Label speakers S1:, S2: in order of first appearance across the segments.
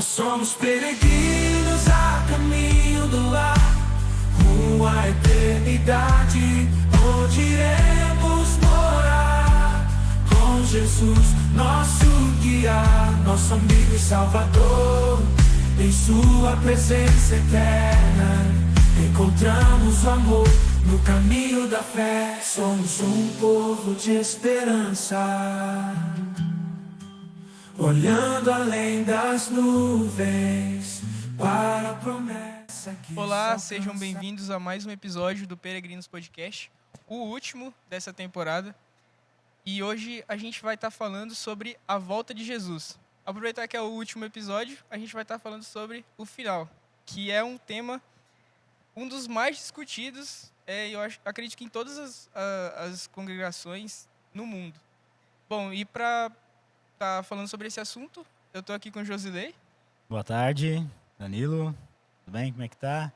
S1: Nós somos peregrinos a caminho do lar, rumo à eternidade, onde iremos morar com Jesus, nosso guia, nosso amigo e salvador. Em sua presença eterna encontramos o amor no caminho da fé. Somos um povo de esperança, olhando além das nuvens para a promessa que
S2: Olá, sejam bem-vindos a mais um episódio do Peregrinos Podcast, o último dessa temporada. E hoje a gente vai estar falando sobre a volta de Jesus. Aproveitar que é o último episódio, a gente vai estar falando sobre o final, que é um tema, um dos mais discutidos, acredito que em todas as congregações no mundo. Bom, e para estar falando sobre esse assunto, eu estou aqui com o Josilei.
S3: Boa tarde, Danilo. Tudo bem? Como é que tá?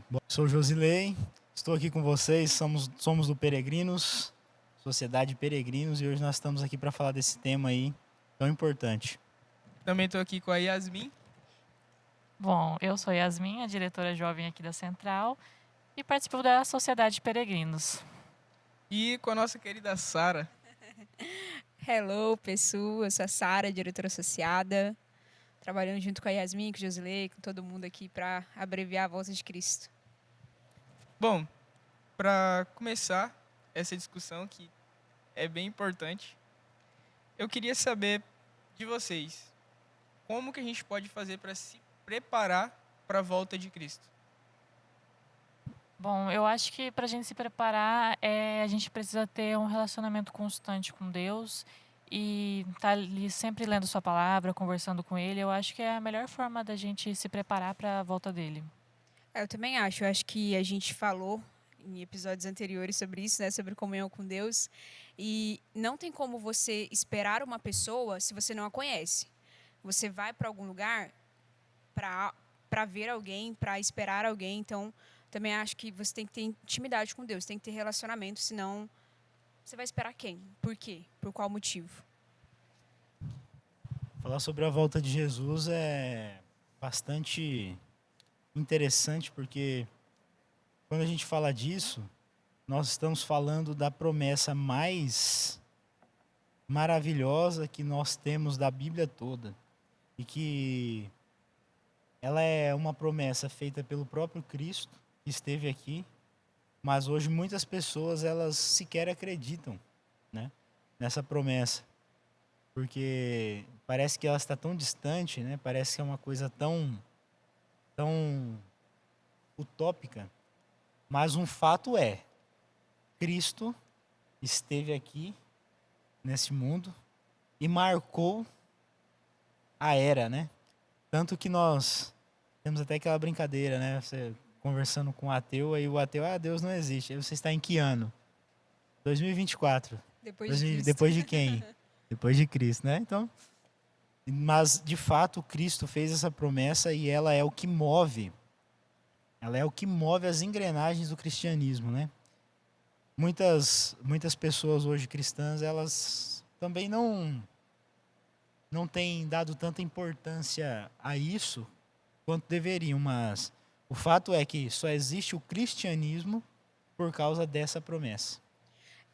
S3: Bom, sou o Josilei, estou aqui com vocês, somos do Peregrinos, Sociedade Peregrinos, e hoje nós estamos aqui para falar desse tema aí tão importante.
S2: Também estou aqui com a Yasmin.
S4: Bom, eu sou Yasmin, a diretora jovem aqui da Central, e participo da Sociedade Peregrinos.
S2: E com a nossa querida Sara.
S5: Hello, pessoal. Eu sou a Sara, diretora associada, trabalhando junto com a Yasmin, com o Josilei, com todo mundo aqui para abreviar a volta de Cristo.
S2: Bom, para começar essa discussão que é bem importante, eu queria saber de vocês, como que a gente pode fazer para se preparar para a volta de Cristo?
S4: Bom, eu acho que para a gente se preparar, a gente precisa ter um relacionamento constante com Deus e estar ali sempre lendo sua palavra, conversando com Ele. Eu acho que é a melhor forma da gente se preparar para a volta dele.
S5: Eu também acho. Eu acho que a gente falou em episódios anteriores sobre isso, né, sobre comunhão com Deus. E não tem como você esperar uma pessoa se você não a conhece. Você vai para algum lugar para ver alguém, para esperar alguém. Então, também acho que você tem que ter intimidade com Deus, tem que ter relacionamento, senão você vai esperar quem? Por quê? Por qual motivo?
S3: Falar sobre a volta de Jesus é bastante interessante, porque quando a gente fala disso, nós estamos falando da promessa mais maravilhosa que nós temos da Bíblia toda. E que ela é uma promessa feita pelo próprio Cristo, que esteve aqui, mas hoje muitas pessoas elas sequer acreditam, né, nessa promessa, porque parece que ela está tão distante, né, parece que é uma coisa tão utópica, mas um fato é, Cristo esteve aqui nesse mundo e marcou a era, né? Tanto que nós temos até aquela brincadeira, né? Você conversando com um ateu, aí o ateu, Deus não existe. Aí você está em que ano? 2024.
S5: Depois de Cristo.
S3: Depois de quem? Depois de Cristo, né? Então, mas de fato Cristo fez essa promessa e ela é o que move. Ela é o que move as engrenagens do cristianismo, né? Muitas pessoas hoje cristãs, elas também não têm dado tanta importância a isso quanto deveriam, mas o fato é que só existe o cristianismo por causa dessa promessa.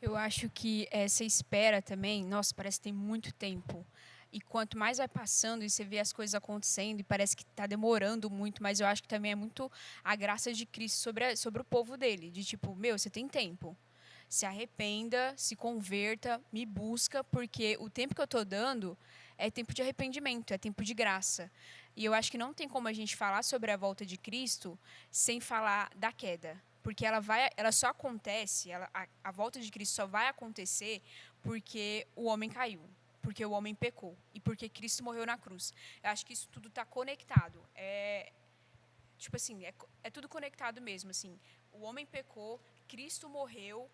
S5: Eu acho que essa espera também, nossa, parece que tem muito tempo. E quanto mais vai passando e você vê as coisas acontecendo e parece que está demorando muito, mas eu acho que também é muito a graça de Cristo sobre o povo dele. De tipo, você tem tempo. Se arrependa, se converta, me busca, porque o tempo que eu estou dando é tempo de arrependimento, é tempo de graça. E eu acho que não tem como a gente falar sobre a volta de Cristo sem falar da queda. Porque ela só acontece, a volta de Cristo só vai acontecer porque o homem caiu, porque o homem pecou e porque Cristo morreu na cruz. Eu acho que isso tudo está conectado. É tudo conectado mesmo. Assim, o homem pecou, Cristo morreu.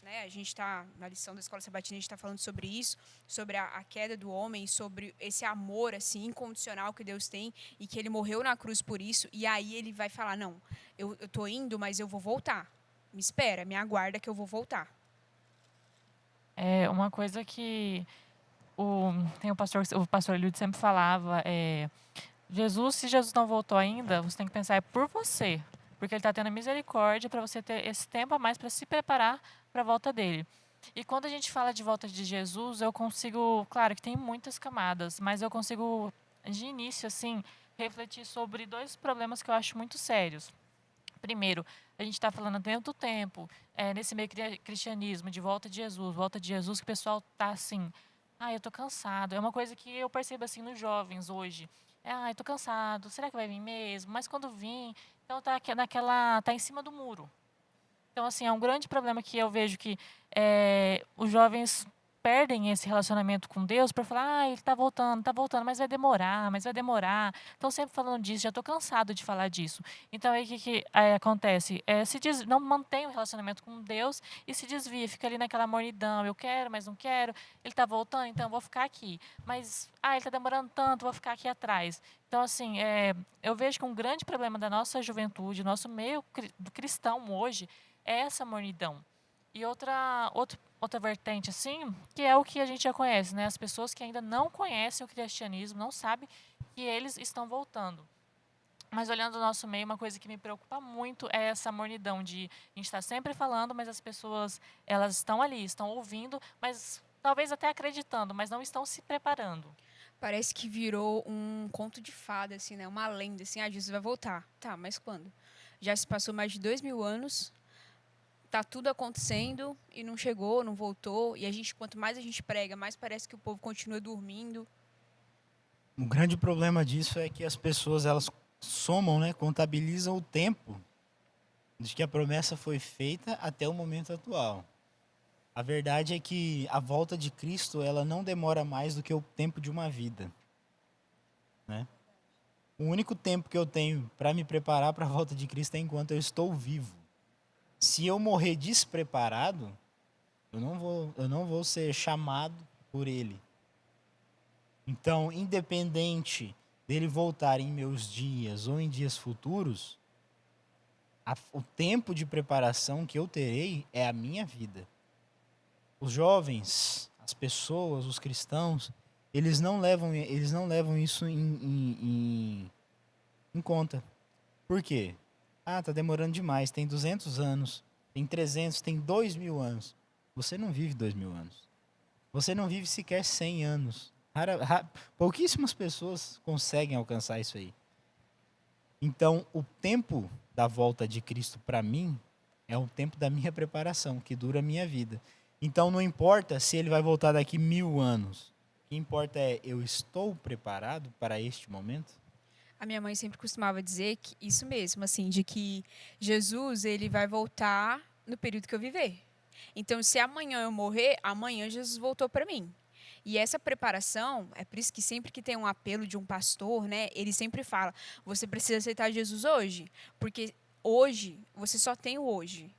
S5: Né, a gente está, na lição da Escola Sabatina, a gente está falando sobre isso, sobre a queda do homem, sobre esse amor assim, incondicional que Deus tem e que ele morreu na cruz por isso. E aí ele vai falar, não, eu estou indo, mas eu vou voltar. Me espera, me aguarda que eu vou voltar.
S4: É uma coisa que Tem o pastor Eliud sempre falava, se Jesus não voltou ainda, você tem que pensar por você, porque ele está tendo misericórdia para você ter esse tempo a mais para se preparar para a volta dele. E quando a gente fala de volta de Jesus, eu consigo, claro que tem muitas camadas, mas eu consigo, de início, assim, refletir sobre dois problemas que eu acho muito sérios. Primeiro, a gente está falando dentro do tempo, nesse meio cristianismo, de volta de Jesus, que o pessoal está assim, eu tô cansado. É uma coisa que eu percebo assim nos jovens hoje. Eu tô cansado, será que vai vir mesmo? Mas quando vir, então tá em cima do muro. Então, assim, é um grande problema que eu vejo que os jovens perdem esse relacionamento com Deus por falar, ele tá voltando, mas vai demorar. Estão sempre falando disso, já estou cansado de falar disso. Então, aí o que acontece? Não mantém o relacionamento com Deus e se desvia, fica ali naquela mornidão, eu quero, mas não quero, ele está voltando, então eu vou ficar aqui. Mas, ele está demorando tanto, vou ficar aqui atrás. Então, assim, eu vejo que um grande problema da nossa juventude, nosso meio do cristão hoje, é essa mornidão. E outra vertente, assim, que é o que a gente já conhece, né? As pessoas que ainda não conhecem o cristianismo, não sabem que eles estão voltando. Mas olhando o nosso meio, uma coisa que me preocupa muito é essa mornidão de a gente está sempre falando, mas as pessoas, elas estão ali, estão ouvindo, mas talvez até acreditando, mas não estão se preparando.
S5: Parece que virou um conto de fada, assim, né? Uma lenda, assim, Jesus vai voltar. Tá, mas quando? Já se passou mais de 2000 anos, tá tudo acontecendo e não chegou, não voltou. E quanto mais a gente prega, mais parece que o povo continua dormindo.
S3: O grande problema disso é que as pessoas, elas somam, né, contabilizam o tempo de que a promessa foi feita até o momento atual. A verdade é que a volta de Cristo, ela não demora mais do que o tempo de uma vida, né? O único tempo que eu tenho para me preparar para a volta de Cristo é enquanto eu estou vivo. Se eu morrer despreparado, eu não vou ser chamado por ele. Então, independente dele voltar em meus dias ou em dias futuros, o tempo de preparação que eu terei é a minha vida. Os jovens, as pessoas, os cristãos, eles não levam isso em conta. Por quê? Tá demorando demais, tem 200 anos, tem 300, tem 2000 anos. Você não vive 2000 anos. Você não vive sequer 100 anos. Pouquíssimas pessoas conseguem alcançar isso aí. Então, o tempo da volta de Cristo para mim é o tempo da minha preparação, que dura a minha vida. Então, não importa se ele vai voltar daqui 1000 anos. O que importa é, eu estou preparado para este momento?
S5: A minha mãe sempre costumava dizer que isso mesmo, assim, de que Jesus, ele vai voltar no período que eu viver. Então, se amanhã eu morrer, amanhã Jesus voltou para mim. E essa preparação, é por isso que sempre que tem um apelo de um pastor, né, ele sempre fala, você precisa aceitar Jesus hoje, porque hoje, você só tem o hoje.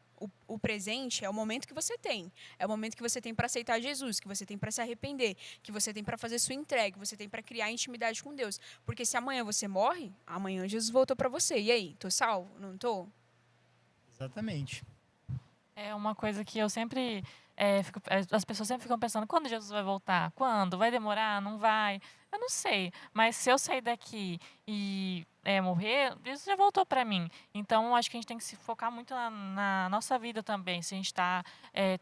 S5: O presente é o momento que você tem. É o momento que você tem para aceitar Jesus, que você tem para se arrepender, que você tem para fazer sua entrega, que você tem para criar intimidade com Deus. Porque se amanhã você morre, amanhã Jesus voltou para você. E aí, tô salvo? Não tô?
S3: Exatamente.
S4: É uma coisa que eu sempre as pessoas sempre ficam pensando, quando Jesus vai voltar? Quando? Vai demorar? Não vai? Eu não sei, mas se eu sair daqui e morrer, Jesus já voltou para mim. Então, acho que a gente tem que se focar muito na nossa vida também. Se a gente está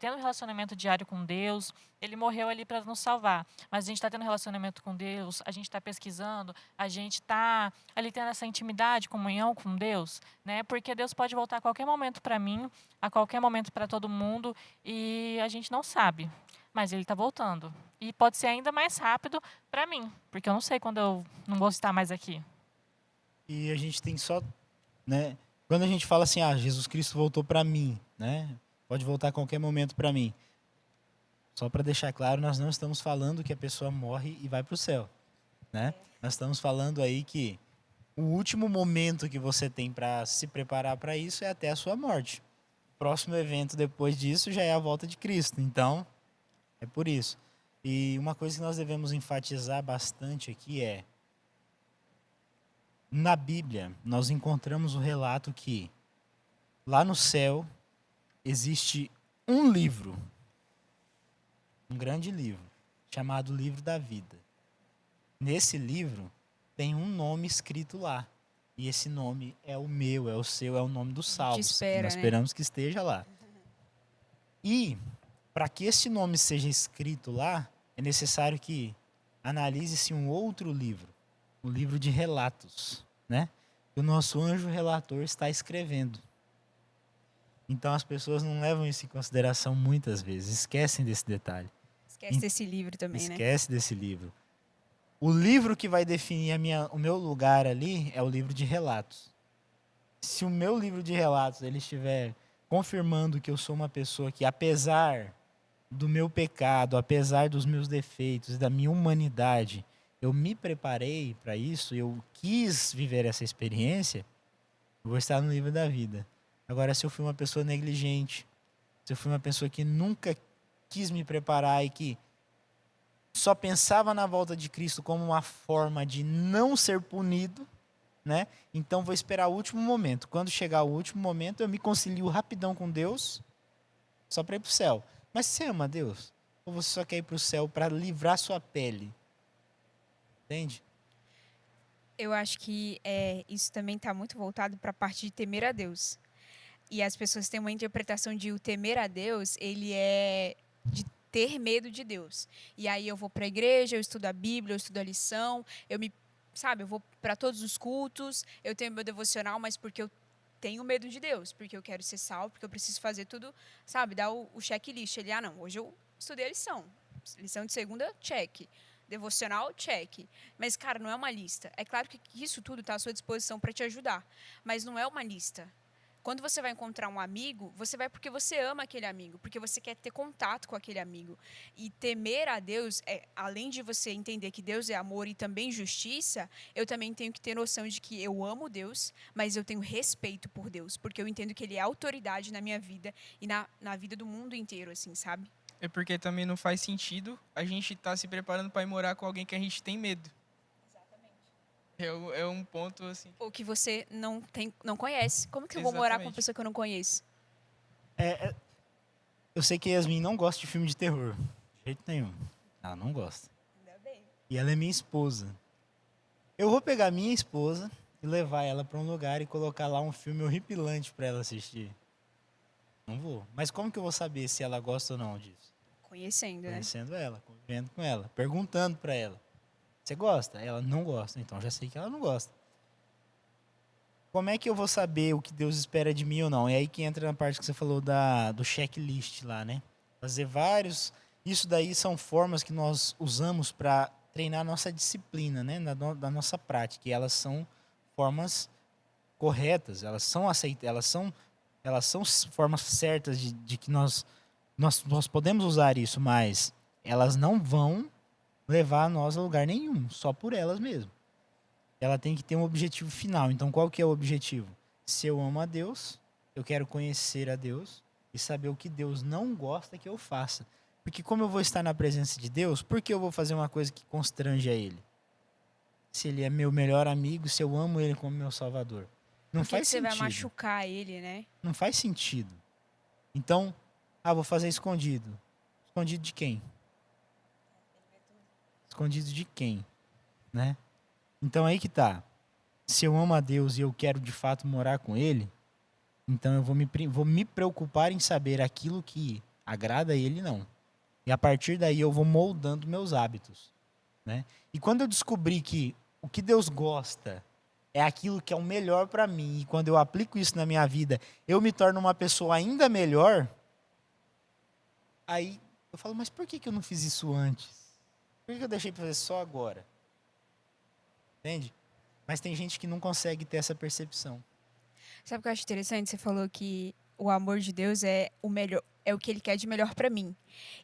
S4: tendo um relacionamento diário com Deus, ele morreu ali para nos salvar. Mas a gente está tendo um relacionamento com Deus, a gente está pesquisando, a gente está ali tendo essa intimidade, comunhão com Deus, né? Porque Deus pode voltar a qualquer momento para mim, a qualquer momento para todo mundo, e a gente não sabe. Mas ele está voltando. E pode ser ainda mais rápido para mim, porque eu não sei quando eu não vou estar mais aqui.
S3: E a gente tem só, né? Quando a gente fala assim, Jesus Cristo voltou para mim, né? Pode voltar a qualquer momento para mim. Só para deixar claro, nós não estamos falando que a pessoa morre e vai para o céu, né? Nós estamos falando aí que o último momento que você tem para se preparar para isso é até a sua morte. O próximo evento depois disso já é a volta de Cristo. Então, é por isso. E uma coisa que nós devemos enfatizar bastante aqui é, na Bíblia, nós encontramos o relato que lá no céu existe um livro, um grande livro, chamado Livro da Vida. Nesse livro tem um nome escrito lá. E esse nome é o meu, é o seu, é o nome dos salvos.
S5: espera,
S3: Nós
S5: né?
S3: esperamos que esteja lá. E, para que esse nome seja escrito lá, é necessário que analise-se um outro livro, o livro de relatos, né? Que o nosso anjo relator está escrevendo. Então as pessoas não levam isso em consideração muitas vezes, esquecem desse detalhe.
S5: Esquece desse livro também, né?
S3: Esquece desse livro. O livro que vai definir o meu lugar ali é o livro de relatos. Se o meu livro de relatos ele estiver confirmando que eu sou uma pessoa que, apesar do meu pecado, apesar dos meus defeitos, da minha humanidade, eu me preparei para isso, eu quis viver essa experiência, eu vou estar no livro da vida. Agora, se eu fui uma pessoa negligente, se eu fui uma pessoa que nunca quis me preparar e que só pensava na volta de Cristo como uma forma de não ser punido, né? Então vou esperar o último momento. Quando chegar o último momento, eu me concilio rapidão com Deus, só para ir para o céu. Mas você ama Deus? Ou você só quer ir para o céu para livrar sua pele? Entende?
S5: Eu acho que isso também está muito voltado para a parte de temer a Deus. E as pessoas têm uma interpretação de o temer a Deus, ele é de ter medo de Deus. E aí eu vou para a igreja, eu estudo a Bíblia, eu estudo a lição, eu vou para todos os cultos, eu tenho meu devocional, mas porque eu tenho medo de Deus, porque eu quero ser salvo, porque eu preciso fazer tudo, dar o checklist. Ele, não, hoje eu estudei a lição. Lição de segunda, check. Devocional, check. Mas, cara, não é uma lista. É claro que isso tudo está à sua disposição para te ajudar, mas não é uma lista. Quando você vai encontrar um amigo, você vai porque você ama aquele amigo, porque você quer ter contato com aquele amigo. E temer a Deus, além de você entender que Deus é amor e também justiça, eu também tenho que ter noção de que eu amo Deus, mas eu tenho respeito por Deus, porque eu entendo que Ele é autoridade na minha vida e na vida do mundo inteiro, assim, sabe?
S2: É porque também não faz sentido a gente estar se preparando para ir morar com alguém que a gente tem medo. É um ponto assim.
S5: Ou que você não conhece. Como que eu vou morar com uma pessoa que eu não conheço?
S3: Eu sei que Yasmin não gosta de filme de terror. De jeito nenhum. Ela não gosta.
S5: Ainda bem.
S3: E ela é minha esposa. Eu vou pegar minha esposa e levar ela para um lugar e colocar lá um filme horripilante para ela assistir. Não vou. Mas como que eu vou saber se ela gosta ou não disso?
S5: Conhecendo, né?
S3: Conhecendo ela, convivendo com ela, perguntando para ela. Você gosta? Ela não gosta. Então já sei que ela não gosta. Como é que eu vou saber o que Deus espera de mim ou não? É aí que entra na parte que você falou do checklist lá, né? Fazer vários... Isso daí são formas que nós usamos para treinar a nossa disciplina, né? Da nossa prática. E elas são formas corretas. Elas são aceitas. Elas são formas certas de que nós podemos usar isso, mas elas não vão levar nós a lugar nenhum, só por elas mesmo. Ela tem que ter um objetivo final. Então, qual que é o objetivo? Se eu amo a Deus, eu quero conhecer a Deus e saber o que Deus não gosta que eu faça. Porque como eu vou estar na presença de Deus, por que eu vou fazer uma coisa que constrange a Ele? Se Ele é meu melhor amigo, se eu amo Ele como meu Salvador. Não
S5: Porque
S3: faz
S5: você
S3: sentido.
S5: vai machucar ele, né?
S3: Não faz sentido. Então, vou fazer escondido. Escondido de quem? Escondido de quem? Né? Então aí que tá. Se eu amo a Deus e eu quero de fato morar com Ele, então eu vou me preocupar em saber aquilo que agrada a Ele não. E a partir daí eu vou moldando meus hábitos. Né? E quando eu descobri que o que Deus gosta é aquilo que é o melhor para mim, e quando eu aplico isso na minha vida, eu me torno uma pessoa ainda melhor, aí eu falo, mas por que eu não fiz isso antes? Por que eu deixei para fazer só agora? Entende? Mas tem gente que não consegue ter essa percepção.
S5: Sabe o que eu acho interessante? Você falou que o amor de Deus é o melhor, é o que Ele quer de melhor para mim.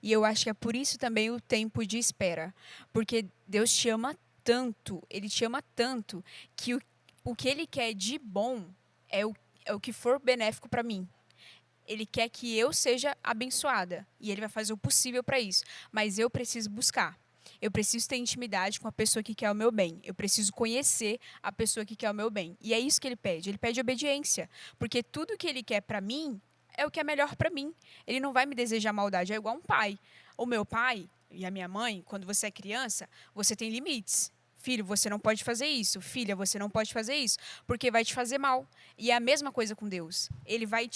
S5: E eu acho que é por isso também o tempo de espera. Porque Deus te ama tanto, Ele te ama tanto, que o que Ele quer de bom é o que for benéfico para mim. Ele quer que eu seja abençoada. E Ele vai fazer o possível para isso. Mas eu preciso buscar. Eu preciso ter intimidade com a pessoa que quer o meu bem. Eu preciso conhecer a pessoa que quer o meu bem. E é isso que Ele pede. Ele pede obediência. Porque tudo que Ele quer para mim é o que é melhor para mim. Ele não vai me desejar maldade. É igual um pai. O meu pai e a minha mãe, quando você é criança, você tem limites. Filho, você não pode fazer isso. Filha, você não pode fazer isso, porque vai te fazer mal. E é a mesma coisa com Deus. Ele vai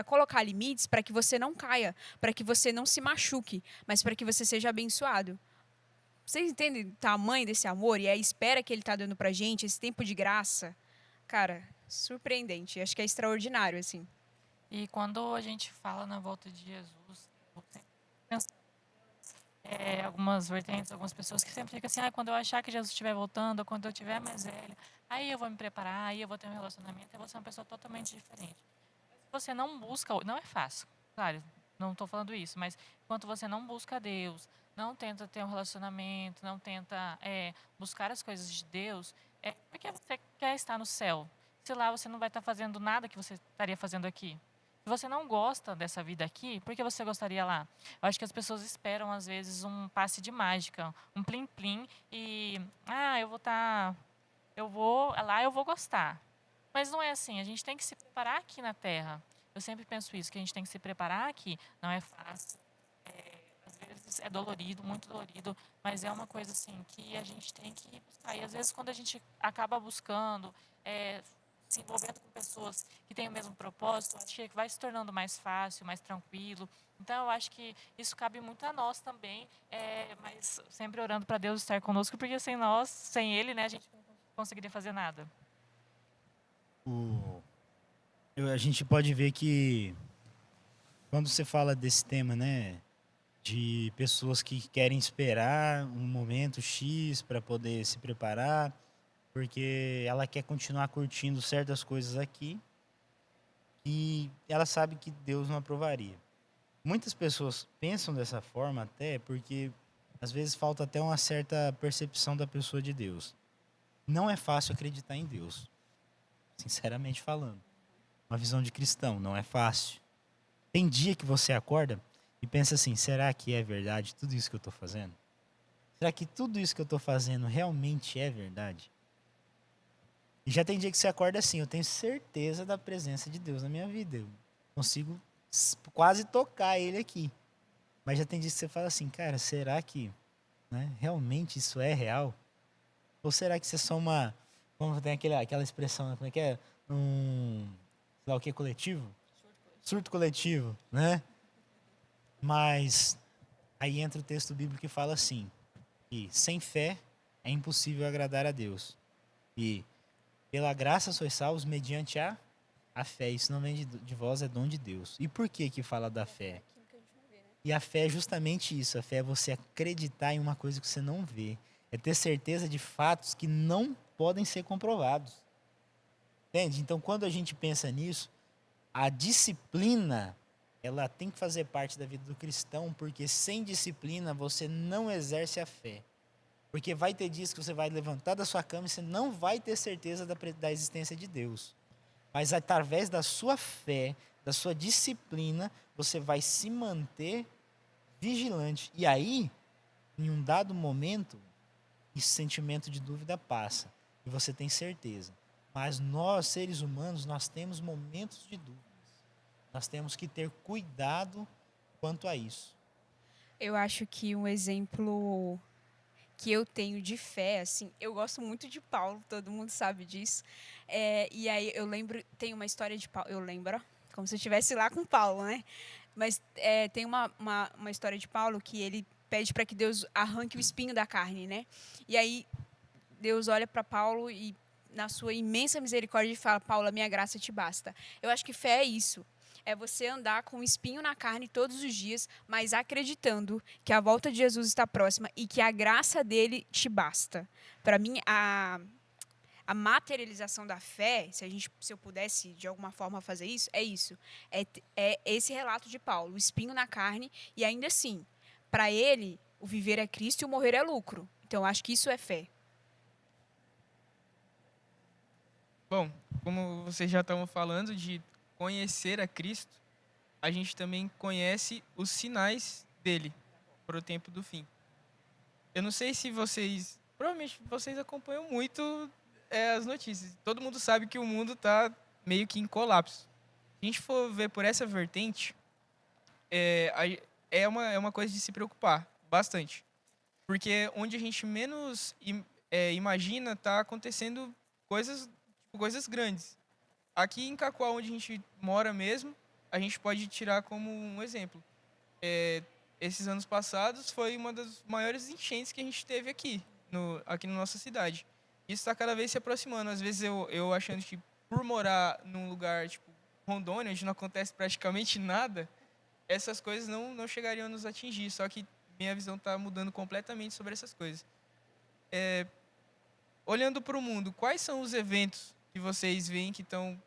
S5: colocar limites para que você não caia, para que você não se machuque, mas para que você seja abençoado. Vocês entendem o tamanho desse amor e a espera que ele está dando pra gente, esse tempo de graça? Cara, surpreendente. Acho que é extraordinário, assim.
S4: E quando a gente fala na volta de Jesus, eu sempre penso, algumas vertentes, algumas pessoas que sempre ficam assim, quando eu achar que Jesus estiver voltando, ou quando eu estiver mais velha, aí eu vou me preparar, aí eu vou ter um relacionamento, eu vou ser uma pessoa totalmente diferente. Se você não busca, não é fácil, claro, não estou falando isso, mas enquanto você não busca Deus, não tenta ter um relacionamento, não tenta buscar as coisas de Deus, porque você quer estar no céu. Se lá você não vai estar fazendo nada que você estaria fazendo aqui. Se você não gosta dessa vida aqui, por que você gostaria lá? Eu acho que as pessoas esperam, às vezes, um passe de mágica, um plim-plim, e, lá eu vou gostar. Mas não é assim, a gente tem que se preparar aqui na Terra. Eu sempre penso isso, que a gente tem que se preparar aqui. Não é fácil, às vezes é dolorido, muito dolorido, mas é uma coisa assim que a gente tem que buscar. E às vezes quando a gente acaba buscando, se envolvendo com pessoas que têm o mesmo propósito, acho que vai se tornando mais fácil, mais tranquilo. Então eu acho que isso cabe muito a nós também, mas sempre orando para Deus estar conosco, porque sem nós, sem Ele, né, a gente não conseguiria fazer nada.
S3: A gente pode ver que quando você fala desse tema, né, de pessoas que querem esperar um momento X para poder se preparar, porque ela quer continuar curtindo certas coisas aqui e ela sabe que Deus não aprovaria. Muitas pessoas pensam dessa forma até porque às vezes falta até uma certa percepção da pessoa de Deus. Não é fácil acreditar em Deus, sinceramente falando. Uma visão de cristão, não é fácil. Tem dia que você acorda e pensa assim, será que é verdade tudo isso que eu estou fazendo? Será que tudo isso que eu estou fazendo realmente é verdade? E já tem dia que você acorda assim, eu tenho certeza da presença de Deus na minha vida. Eu consigo quase tocar Ele aqui. Mas já tem dia que você fala assim, cara, será que realmente isso é real? Ou será que isso é só uma... Como tem aquela expressão, como é que é? Sei lá o que, coletivo? Surto coletivo, né? Mas aí entra o texto bíblico que fala assim, que sem fé é impossível agradar a Deus. E pela graça sois salvos mediante a fé. Isso não vem de vós, é dom de Deus. E por que fala da fé? E a fé é justamente isso. A fé é você acreditar em uma coisa que você não vê. É ter certeza de fatos que não podem ser comprovados. Entende? Então, quando a gente pensa nisso, a disciplina, ela tem que fazer parte da vida do cristão, porque sem disciplina você não exerce a fé. Porque vai ter dias que você vai levantar da sua cama e você não vai ter certeza da existência de Deus. Mas através da sua fé, da sua disciplina, você vai se manter vigilante. E aí, em um dado momento, esse sentimento de dúvida passa. E você tem certeza. Mas nós, seres humanos, nós temos momentos de dúvidas. Nós temos que ter cuidado quanto a isso.
S5: Eu acho que um exemplo que eu tenho de fé, assim, eu gosto muito de Paulo, todo mundo sabe disso. E aí eu lembro, tem uma história de Paulo, eu lembro, como se eu estivesse lá com Paulo, né? Mas tem uma história de Paulo que ele pede para que Deus arranque o espinho da carne, né? E aí Deus olha para Paulo e, na sua imensa misericórdia, fala, Paulo, a minha graça te basta. Eu acho que fé é isso. É você andar com um espinho na carne todos os dias, mas acreditando que a volta de Jesus está próxima e que a graça dele te basta. Para mim, a materialização da fé, se eu pudesse de alguma forma fazer isso, é isso. É esse relato de Paulo, o espinho na carne, e ainda assim, para ele, o viver é Cristo e o morrer é lucro. Então, eu acho que isso é fé.
S2: Bom, como vocês já estavam falando de conhecer a Cristo, a gente também conhece os sinais dele para o tempo do fim. Eu não sei se provavelmente vocês acompanham muito as notícias. Todo mundo sabe que o mundo está meio que em colapso. Se a gente for ver por essa vertente, é uma coisa de se preocupar bastante. Porque onde a gente menos imagina, tá acontecendo coisas, tipo, coisas grandes. Aqui em Cacoal, onde a gente mora mesmo, a gente pode tirar como um exemplo. Esses anos passados foi uma das maiores enchentes que a gente teve aqui na nossa cidade. Isso está cada vez se aproximando. Às vezes eu achando que por morar num lugar tipo Rondônia, onde não acontece praticamente nada, essas coisas não chegariam a nos atingir. Só que minha visão está mudando completamente sobre essas coisas. Olhando para o mundo, quais são os eventos que vocês veem que estão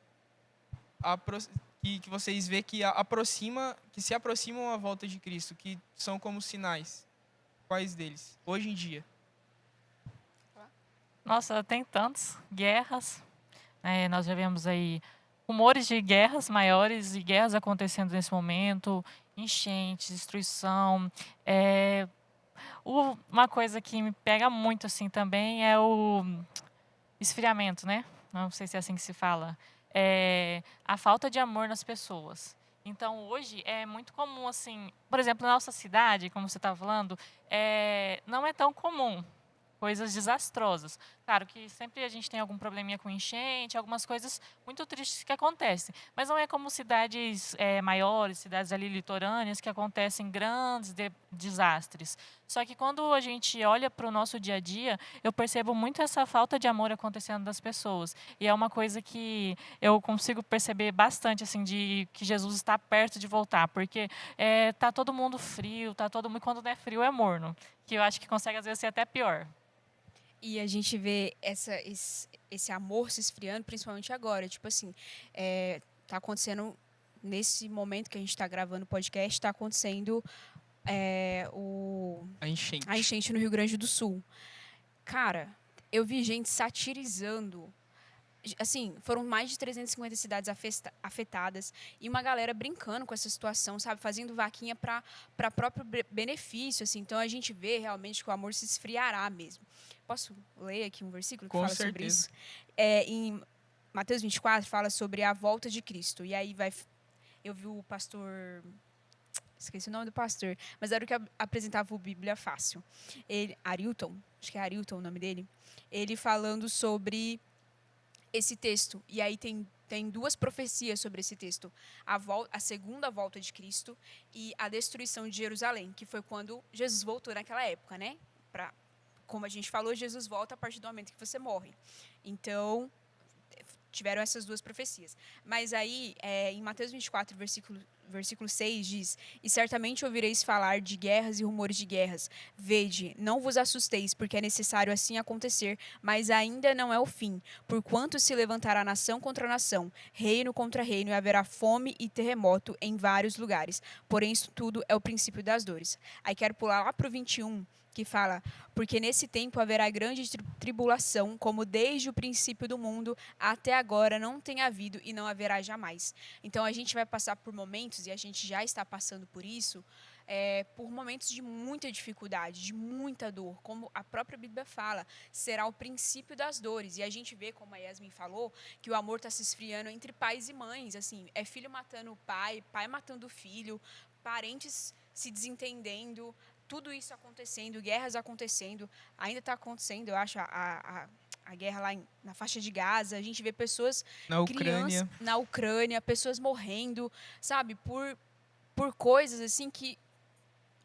S2: que vocês veem que se aproximam à volta de Cristo, que são como sinais? Quais deles hoje em dia?
S4: Nossa, tem tantos. Guerras. Nós já vemos aí rumores de guerras maiores e guerras acontecendo nesse momento, enchentes, destruição. Uma coisa que me pega muito assim também é o esfriamento, né? Não sei se é assim que se fala. A falta de amor nas pessoas. Então, hoje é muito comum, assim, por exemplo, na nossa cidade, como você estava falando, não é tão comum coisas desastrosas. Claro que sempre a gente tem algum probleminha com enchente, algumas coisas muito tristes que acontecem, mas não é como cidades maiores, cidades ali litorâneas, que acontecem grandes desastres. Só que quando a gente olha para o nosso dia a dia, eu percebo muito essa falta de amor acontecendo das pessoas. E é uma coisa que eu consigo perceber bastante, assim, de que Jesus está perto de voltar, porque tá todo mundo frio, tá todo mundo, quando não é frio é morno, que eu acho que consegue às vezes ser até pior.
S5: E a gente vê esse amor se esfriando, principalmente agora. Tipo assim, tá acontecendo, nesse momento que a gente está gravando o podcast, está acontecendo
S2: A enchente.
S5: a enchente no Rio Grande do Sul. Cara, eu vi gente satirizando. Assim, foram mais de 350 cidades afetadas e uma galera brincando com essa situação, sabe? Fazendo vaquinha para próprio benefício, assim. Então, a gente vê realmente que o amor se esfriará mesmo. Posso ler aqui um versículo que
S2: Com
S5: fala
S2: certeza.
S5: sobre isso? Em Mateus 24, fala sobre a volta de Cristo. E aí eu vi o pastor... Esqueci o nome do pastor, mas era o que apresentava o Bíblia Fácil. Arilton, acho que é Arilton o nome dele. Ele falando sobre esse texto. E aí tem duas profecias sobre esse texto. A segunda volta de Cristo e a destruição de Jerusalém, que foi quando Jesus voltou naquela época, né? Como a gente falou, Jesus volta a partir do momento que você morre. Então, tiveram essas duas profecias. Mas aí, em Mateus 24, versículo 6, diz: E certamente ouvireis falar de guerras e rumores de guerras. Vede, não vos assusteis, porque é necessário assim acontecer, mas ainda não é o fim. Porquanto se levantará nação contra nação, reino contra reino, e haverá fome e terremoto em vários lugares. Porém, isso tudo é o princípio das dores. Aí quero pular lá para o 21, que fala: porque nesse tempo haverá grande tribulação, como desde o princípio do mundo até agora não tem havido e não haverá jamais. Então a gente vai passar por momentos, e a gente já está passando por isso, por momentos de muita dificuldade, de muita dor. Como a própria Bíblia fala, será o princípio das dores. E a gente vê, como a Yasmin falou, que o amor está se esfriando entre pais e mães. Assim, é filho matando o pai, pai matando o filho, parentes se desentendendo, tudo isso acontecendo, guerras acontecendo, ainda está acontecendo, eu acho, a guerra lá na faixa de Gaza. A gente vê pessoas, crianças na Ucrânia, pessoas morrendo, sabe, por coisas assim que,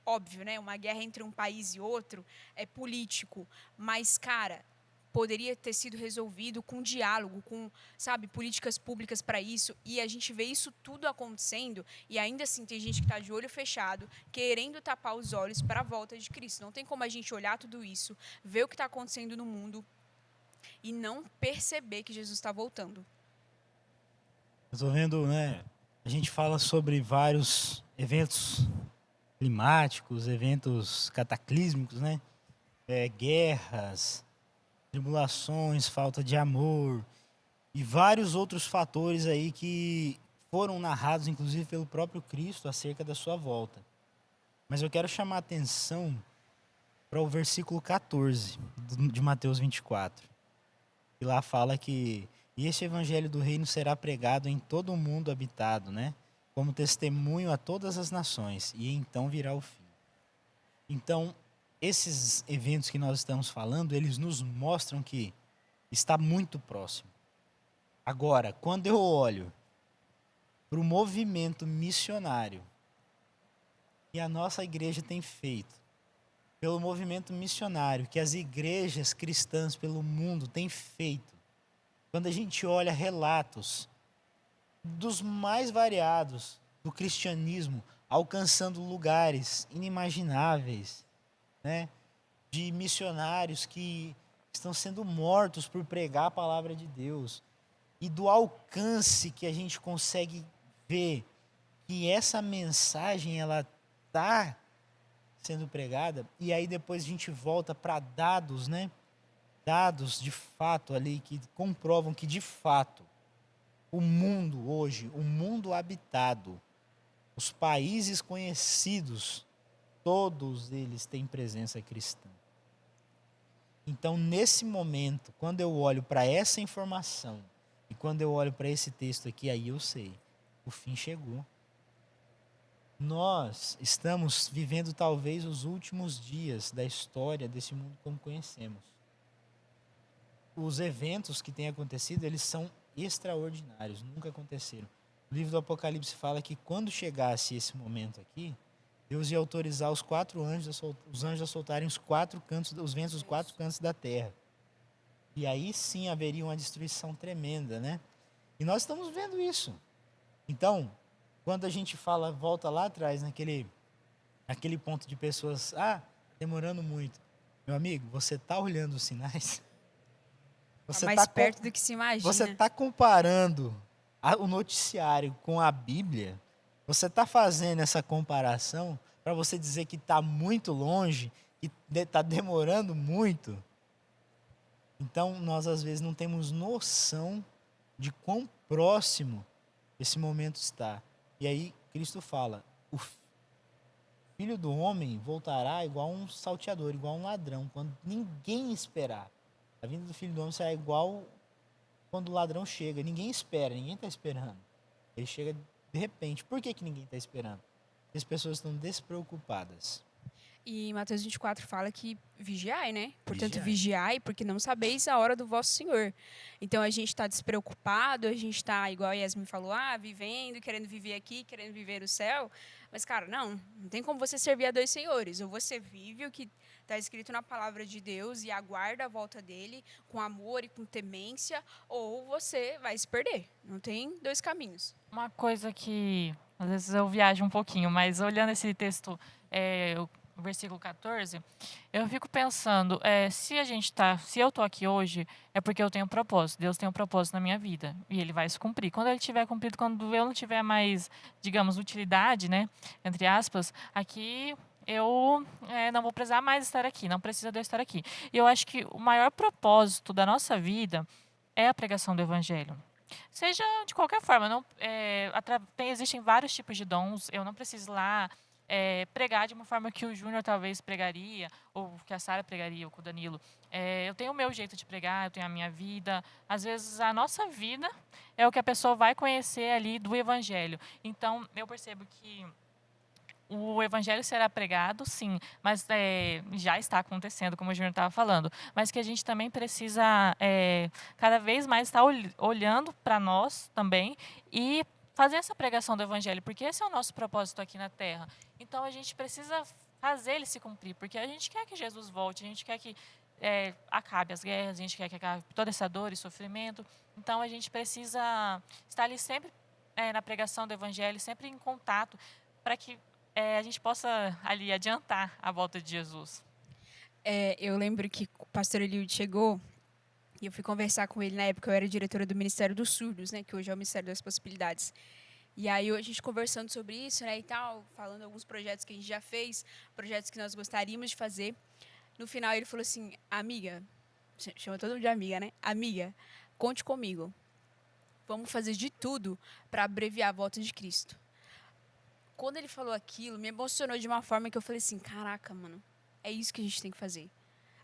S5: óbvio, né, uma guerra entre um país e outro é político, mas, cara, poderia ter sido resolvido com diálogo, com, sabe, políticas públicas para isso, e a gente vê isso tudo acontecendo, e ainda assim tem gente que está de olho fechado, querendo tapar os olhos para a volta de Cristo. Não tem como a gente olhar tudo isso, ver o que está acontecendo no mundo e não perceber que Jesus está voltando.
S3: Eu tô vendo, né? A gente fala sobre vários eventos climáticos, eventos cataclísmicos, né? Guerras, tribulações, falta de amor e vários outros fatores aí que foram narrados, inclusive, pelo próprio Cristo acerca da sua volta. Mas eu quero chamar a atenção para o versículo 14 de Mateus 24. E lá fala que este evangelho do reino será pregado em todo o mundo habitado, né? como testemunho a todas as nações, e então virá o fim. Então, esses eventos que nós estamos falando, eles nos mostram que está muito próximo. Agora, quando eu olho para o movimento missionário que a nossa igreja tem feito, pelo movimento missionário que as igrejas cristãs pelo mundo têm feito, quando a gente olha relatos dos mais variados do cristianismo, alcançando lugares inimagináveis, né? De missionários que estão sendo mortos por pregar a palavra de Deus, e do alcance que a gente consegue ver que essa mensagem ela está sendo pregada, e aí depois a gente volta para dados, né? Dados de fato ali que comprovam que de fato o mundo hoje, o mundo habitado, os países conhecidos, todos eles têm presença cristã. Então, nesse momento, quando eu olho para essa informação e quando eu olho para esse texto aqui, aí eu sei, o fim chegou. Nós estamos vivendo talvez os últimos dias da história desse mundo como conhecemos. Os eventos que têm acontecido, eles são extraordinários, nunca aconteceram. O livro do Apocalipse fala que quando chegasse esse momento aqui, Deus ia autorizar os anjos a soltarem os ventos dos 4 cantos da terra. E aí sim haveria uma destruição tremenda, né? E nós estamos vendo isso. Então, quando a gente fala, volta lá atrás, naquele ponto de pessoas, demorando muito. Meu amigo, você está olhando os sinais?
S5: Você mais perto do que se imagina.
S3: Você está comparando o noticiário com a Bíblia? Você está fazendo essa comparação para você dizer que está muito longe, que está demorando muito? Então, nós às vezes não temos noção de quão próximo esse momento está. E aí, Cristo fala, o Filho do Homem voltará igual um salteador, igual um ladrão, quando ninguém esperar. A vinda do Filho do Homem será igual quando o ladrão chega. Ninguém espera, ninguém está esperando. Ele chega de repente. Por que ninguém está esperando? Porque as pessoas estão despreocupadas.
S5: E Mateus 24 fala que vigiai, né? Portanto, vigiai, porque não sabeis a hora do vosso Senhor. Então, a gente está despreocupado, a gente está, igual a Yasmin falou, vivendo, querendo viver aqui, querendo viver o céu. Mas, cara, não tem como você servir a 2 senhores. Ou você vive o que está escrito na palavra de Deus e aguarda a volta dele com amor e com temência, ou você vai se perder. Não tem 2 caminhos.
S4: Uma coisa que, às vezes eu viajo um pouquinho, mas olhando esse texto, o versículo 14, eu fico pensando, se eu estou aqui hoje, é porque eu tenho um propósito. Deus tem um propósito na minha vida e ele vai se cumprir. Quando ele tiver cumprido, quando eu não tiver mais, digamos, utilidade, né, entre aspas, aqui eu não vou precisar mais estar aqui, não precisa de eu estar aqui. E eu acho que o maior propósito da nossa vida é a pregação do evangelho. Seja de qualquer forma, existem vários tipos de dons, eu não preciso lá pregar de uma forma que o Júnior talvez pregaria, ou que a Sara pregaria, ou que o Danilo. Eu tenho o meu jeito de pregar, eu tenho a minha vida. Às vezes, a nossa vida é o que a pessoa vai conhecer ali do Evangelho. Então, eu percebo que o Evangelho será pregado, sim, mas já está acontecendo, como o Júnior estava falando. Mas que a gente também precisa cada vez mais estar olhando para nós também e fazer essa pregação do Evangelho, porque esse é o nosso propósito aqui na Terra. Então, a gente precisa fazer ele se cumprir, porque a gente quer que Jesus volte, a gente quer que acabe as guerras, a gente quer que acabe toda essa dor e sofrimento. Então, a gente precisa estar ali sempre na pregação do Evangelho, sempre em contato, para que a gente possa ali adiantar a volta de Jesus.
S5: Eu lembro que o pastor Eliud chegou e eu fui conversar com ele na época, eu era diretora do Ministério dos Surdos, né, que hoje é o Ministério das Possibilidades. E aí a gente conversando sobre isso, né, e tal, falando alguns projetos que a gente já fez, projetos que nós gostaríamos de fazer. No final ele falou assim: amiga, chama todo mundo de amiga, né? Amiga, conte comigo. Vamos fazer de tudo para abreviar a volta de Cristo. Quando ele falou aquilo, me emocionou de uma forma que eu falei assim: caraca, mano, é isso que a gente tem que fazer.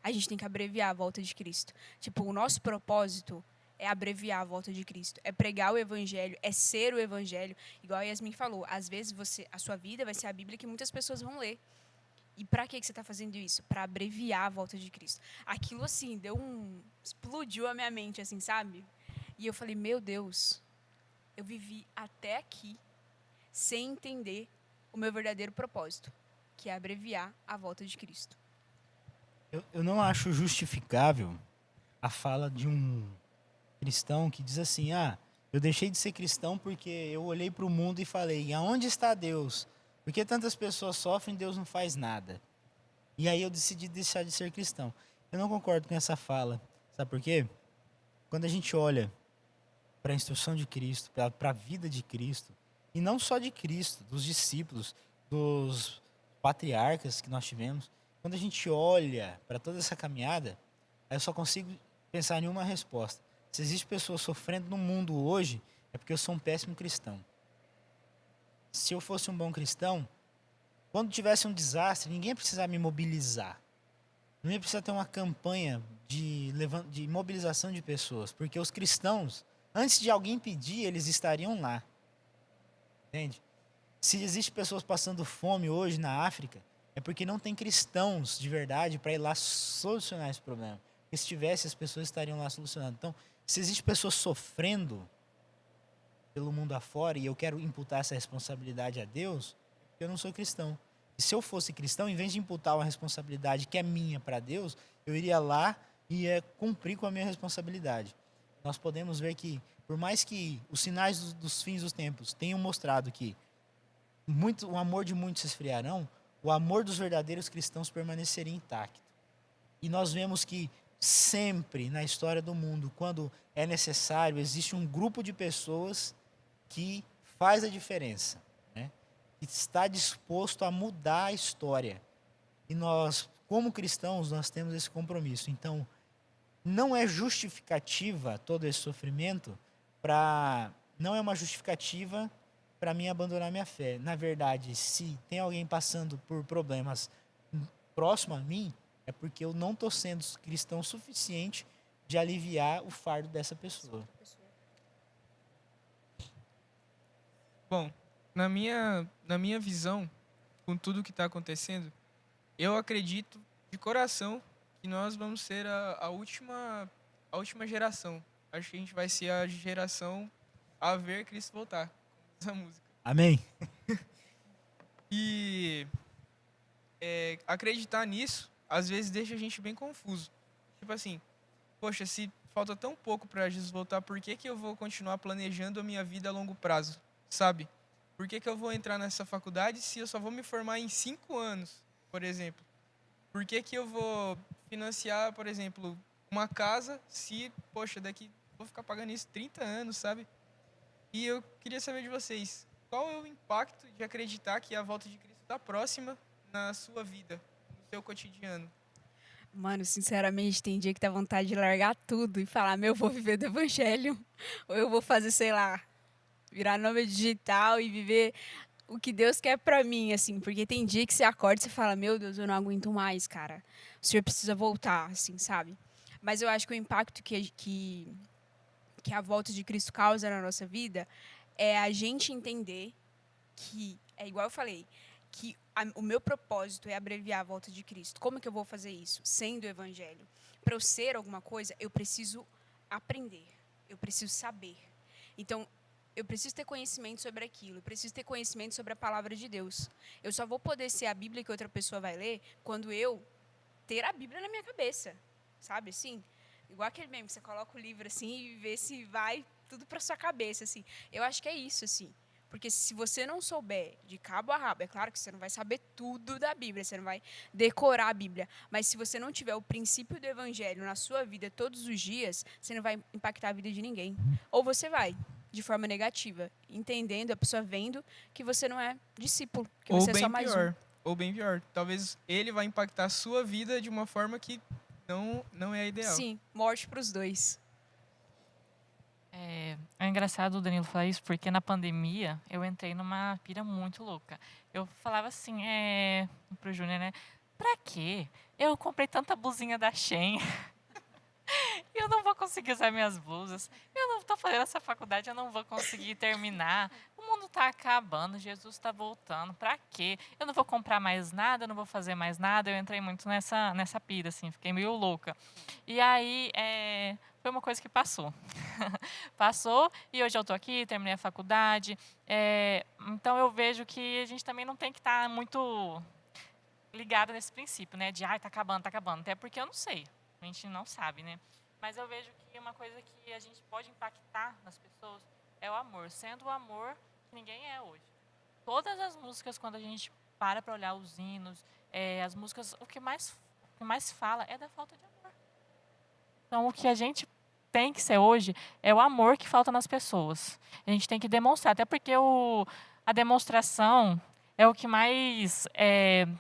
S5: A gente tem que abreviar a volta de Cristo. Tipo, o nosso propósito é abreviar a volta de Cristo, é pregar o evangelho, é ser o evangelho. Igual a Yasmin falou, às vezes a sua vida vai ser a Bíblia que muitas pessoas vão ler. E para que você está fazendo isso? Para abreviar a volta de Cristo. Aquilo, assim, explodiu a minha mente, assim, sabe? E eu falei, meu Deus, eu vivi até aqui sem entender o meu verdadeiro propósito, que é abreviar a volta de Cristo.
S3: Eu não acho justificável a fala de um cristão que diz assim, eu deixei de ser cristão porque eu olhei para o mundo e falei, aonde está Deus? Por que tantas pessoas sofrem e Deus não faz nada? E aí eu decidi deixar de ser cristão. Eu não concordo com essa fala. Sabe por quê? Quando a gente olha para a instrução de Cristo, para a vida de Cristo, e não só de Cristo, dos discípulos, dos patriarcas que nós tivemos, quando a gente olha para toda essa caminhada, aí eu só consigo pensar em uma resposta. Se existe pessoas sofrendo no mundo hoje, é porque eu sou um péssimo cristão. Se eu fosse um bom cristão, quando tivesse um desastre, ninguém ia precisar me mobilizar. Não ia precisar ter uma campanha de mobilização de pessoas, porque os cristãos, antes de alguém pedir, eles estariam lá. Entende? Se existem pessoas passando fome hoje na África, é porque não tem cristãos de verdade para ir lá solucionar esse problema. Porque se tivesse, as pessoas estariam lá solucionando. Então, se existem pessoas sofrendo pelo mundo afora e eu quero imputar essa responsabilidade a Deus, eu não sou cristão. E se eu fosse cristão, em vez de imputar uma responsabilidade que é minha para Deus, eu iria lá e ia cumprir com a minha responsabilidade. Nós podemos ver que, por mais que os sinais dos fins dos tempos tenham mostrado que o amor de muitos se esfriarão, o amor dos verdadeiros cristãos permaneceria intacto. E nós vemos que sempre na história do mundo, quando é necessário, existe um grupo de pessoas que faz a diferença, né? Que está disposto a mudar a história. E nós, como cristãos, nós temos esse compromisso. Então, não é justificativa todo esse sofrimento não é uma justificativa para mim abandonar minha fé. Na verdade, se tem alguém passando por problemas próximo a mim, é porque eu não estou sendo cristão suficiente de aliviar o fardo dessa pessoa.
S2: Bom, na minha visão, com tudo que está acontecendo, eu acredito de coração que nós vamos ser a última geração. Acho que a gente vai ser a geração a ver Cristo voltar, como diz a música.
S3: Amém?
S2: E acreditar nisso, às vezes, deixa a gente bem confuso. Tipo assim, poxa, se falta tão pouco para Jesus voltar, por que eu vou continuar planejando a minha vida a longo prazo? Sabe? Por que eu vou entrar nessa faculdade se eu só vou me formar em 5 anos, por exemplo? Por que eu vou financiar, por exemplo, uma casa se, poxa, daqui vou ficar pagando isso 30 anos, sabe? E eu queria saber de vocês, qual é o impacto de acreditar que a volta de Cristo está próxima na sua vida, no seu cotidiano?
S5: Mano, sinceramente, tem dia que dá vontade de largar tudo e falar, eu vou viver do evangelho, ou eu vou fazer, sei lá, virar nome digital e viver o que Deus quer pra mim, assim, porque tem dia que você acorda e você fala, meu Deus, eu não aguento mais, cara, o Senhor precisa voltar, assim, sabe? Mas eu acho que o impacto que a volta de Cristo causa na nossa vida é a gente entender que, é igual eu falei, que o meu propósito é abreviar a volta de Cristo. Como que eu vou fazer isso? Sendo o evangelho. Para eu ser alguma coisa, eu preciso aprender, eu preciso saber. Então, eu preciso ter conhecimento sobre aquilo, eu preciso ter conhecimento sobre a palavra de Deus. Eu só vou poder ser a Bíblia que outra pessoa vai ler quando eu ter a Bíblia na minha cabeça, sabe assim? Igual aquele meme que você coloca o livro assim e vê se vai tudo para sua cabeça, assim. Eu acho que é isso, assim. Porque se você não souber de cabo a rabo, é claro que você não vai saber tudo da Bíblia, você não vai decorar a Bíblia, mas se você não tiver o princípio do evangelho na sua vida todos os dias, você não vai impactar a vida de ninguém. Ou você vai, de forma negativa, entendendo, a pessoa vendo que você não é discípulo, que
S2: Ou
S5: você é
S2: bem
S5: só mais
S2: pior,
S5: um.
S2: ou bem pior. Talvez ele vai impactar a sua vida de uma forma que não é a ideal.
S5: Sim, morte para os dois.
S4: É engraçado o Danilo falar isso, porque na pandemia eu entrei numa pira muito louca. Eu falava assim, pro Júnior, né? Pra quê? Eu comprei tanta blusinha da Shein. E eu não vou conseguir usar minhas blusas, eu não estou fazendo essa faculdade, eu não vou conseguir terminar, o mundo está acabando, Jesus está voltando, para quê? Eu não vou comprar mais nada, eu não vou fazer mais nada. Eu entrei muito nessa pira, assim, fiquei meio louca. E aí, foi uma coisa que passou. Passou, e hoje eu estou aqui, terminei a faculdade. Então eu vejo que a gente também não tem que estar muito ligado nesse princípio, né? De, ai, tá acabando, tá acabando. Até porque eu não sei, a gente não sabe, né? Mas eu vejo que uma coisa que a gente pode impactar nas pessoas é o amor. Sendo o amor que ninguém é hoje. Todas as músicas, quando a gente para olhar os hinos, as músicas, o que mais fala é da falta de amor. Então, o que a gente tem que ser hoje é o amor que falta nas pessoas. A gente tem que demonstrar, até porque a demonstração é o que mais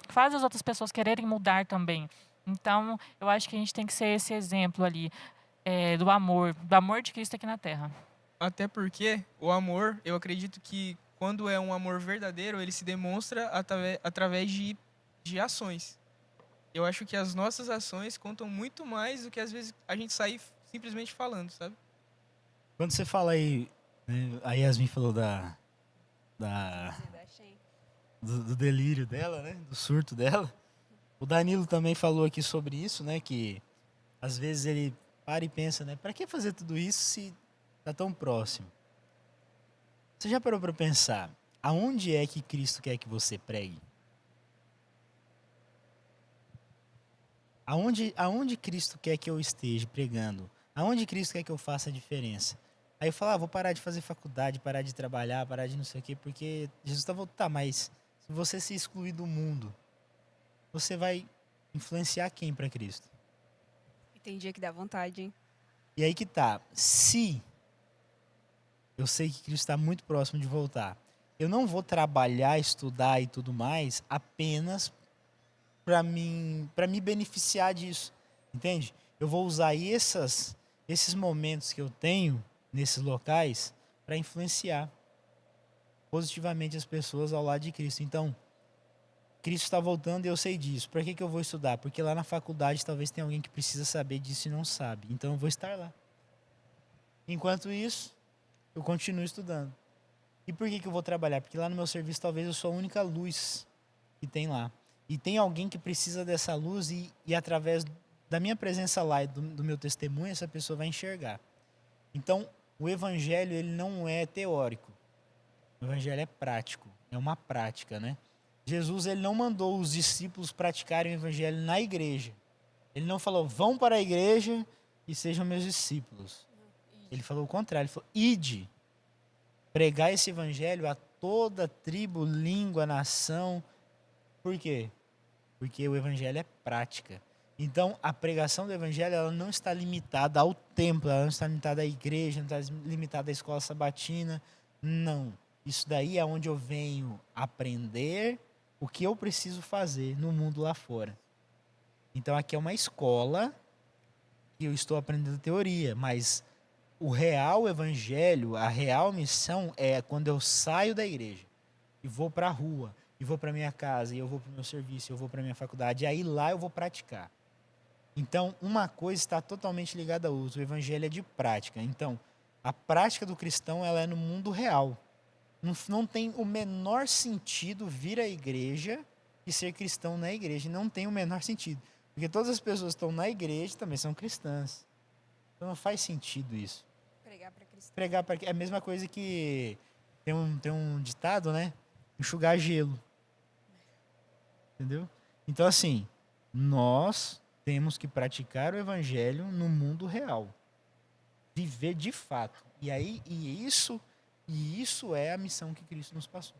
S4: faz as outras pessoas quererem mudar também. Então, eu acho que a gente tem que ser esse exemplo ali do amor de Cristo aqui na Terra.
S2: Até porque o amor, eu acredito que quando é um amor verdadeiro, ele se demonstra através de ações. Eu acho que as nossas ações contam muito mais do que às vezes a gente sair simplesmente falando, sabe?
S3: Quando você fala aí, né, a Yasmin falou do delírio dela, né? Do surto dela. O Danilo também falou aqui sobre isso, né? Que às vezes ele para e pensa, né? Para que fazer tudo isso se tá tão próximo? Você já parou para pensar aonde é que Cristo quer que você pregue? Aonde Cristo quer que eu esteja pregando? Aonde Cristo quer que eu faça a diferença? Aí eu falo, vou parar de fazer faculdade, parar de trabalhar, parar de não sei o quê, porque Jesus está voltando. Tá, mas se você se excluir do mundo, você vai influenciar quem para Cristo?
S5: E tem dia que dá vontade, hein?
S3: E aí que tá. Se eu sei que Cristo está muito próximo de voltar, eu não vou trabalhar, estudar e tudo mais apenas para me beneficiar disso, entende? Eu vou usar esses momentos que eu tenho nesses locais para influenciar positivamente as pessoas ao lado de Cristo. Então, Cristo está voltando e eu sei disso. Para que eu vou estudar? Porque lá na faculdade talvez tenha alguém que precisa saber disso e não sabe. Então eu vou estar lá. Enquanto isso, eu continuo estudando. E por que eu vou trabalhar? Porque lá no meu serviço talvez eu sou a única luz que tem lá. E tem alguém que precisa dessa luz e através da minha presença lá e do meu testemunho, essa pessoa vai enxergar. Então, o evangelho ele não é teórico. O evangelho é prático. É uma prática, né? Jesus ele não mandou os discípulos praticarem o evangelho na igreja. Ele não falou, vão para a igreja e sejam meus discípulos. Ele falou o contrário. Ele falou, ide, pregar esse evangelho a toda tribo, língua, nação. Por quê? Porque o evangelho é prática. Então, a pregação do evangelho ela não está limitada ao templo, ela não está limitada à igreja, não está limitada à escola sabatina. Não. Isso daí é onde eu venho aprender o que eu preciso fazer no mundo lá fora. Então, aqui é uma escola e eu estou aprendendo teoria, mas o real evangelho, a real missão é quando eu saio da igreja e vou para a rua, e vou para minha casa, e eu vou para o meu serviço, e eu vou para minha faculdade, e aí lá eu vou praticar. Então, uma coisa está totalmente ligada à outra. O evangelho é de prática. Então, a prática do cristão ela é no mundo real. Não tem o menor sentido vir à igreja e ser cristão na igreja. Não tem o menor sentido. Porque todas as pessoas que estão na igreja também são cristãs. Então, não faz sentido isso.
S5: Pregar para cristão.
S3: Pregar para é a mesma coisa que tem um ditado, né? Enxugar gelo. Entendeu? Então, assim, nós temos que praticar o evangelho no mundo real. Viver de fato. E isso é a missão que Cristo nos passou.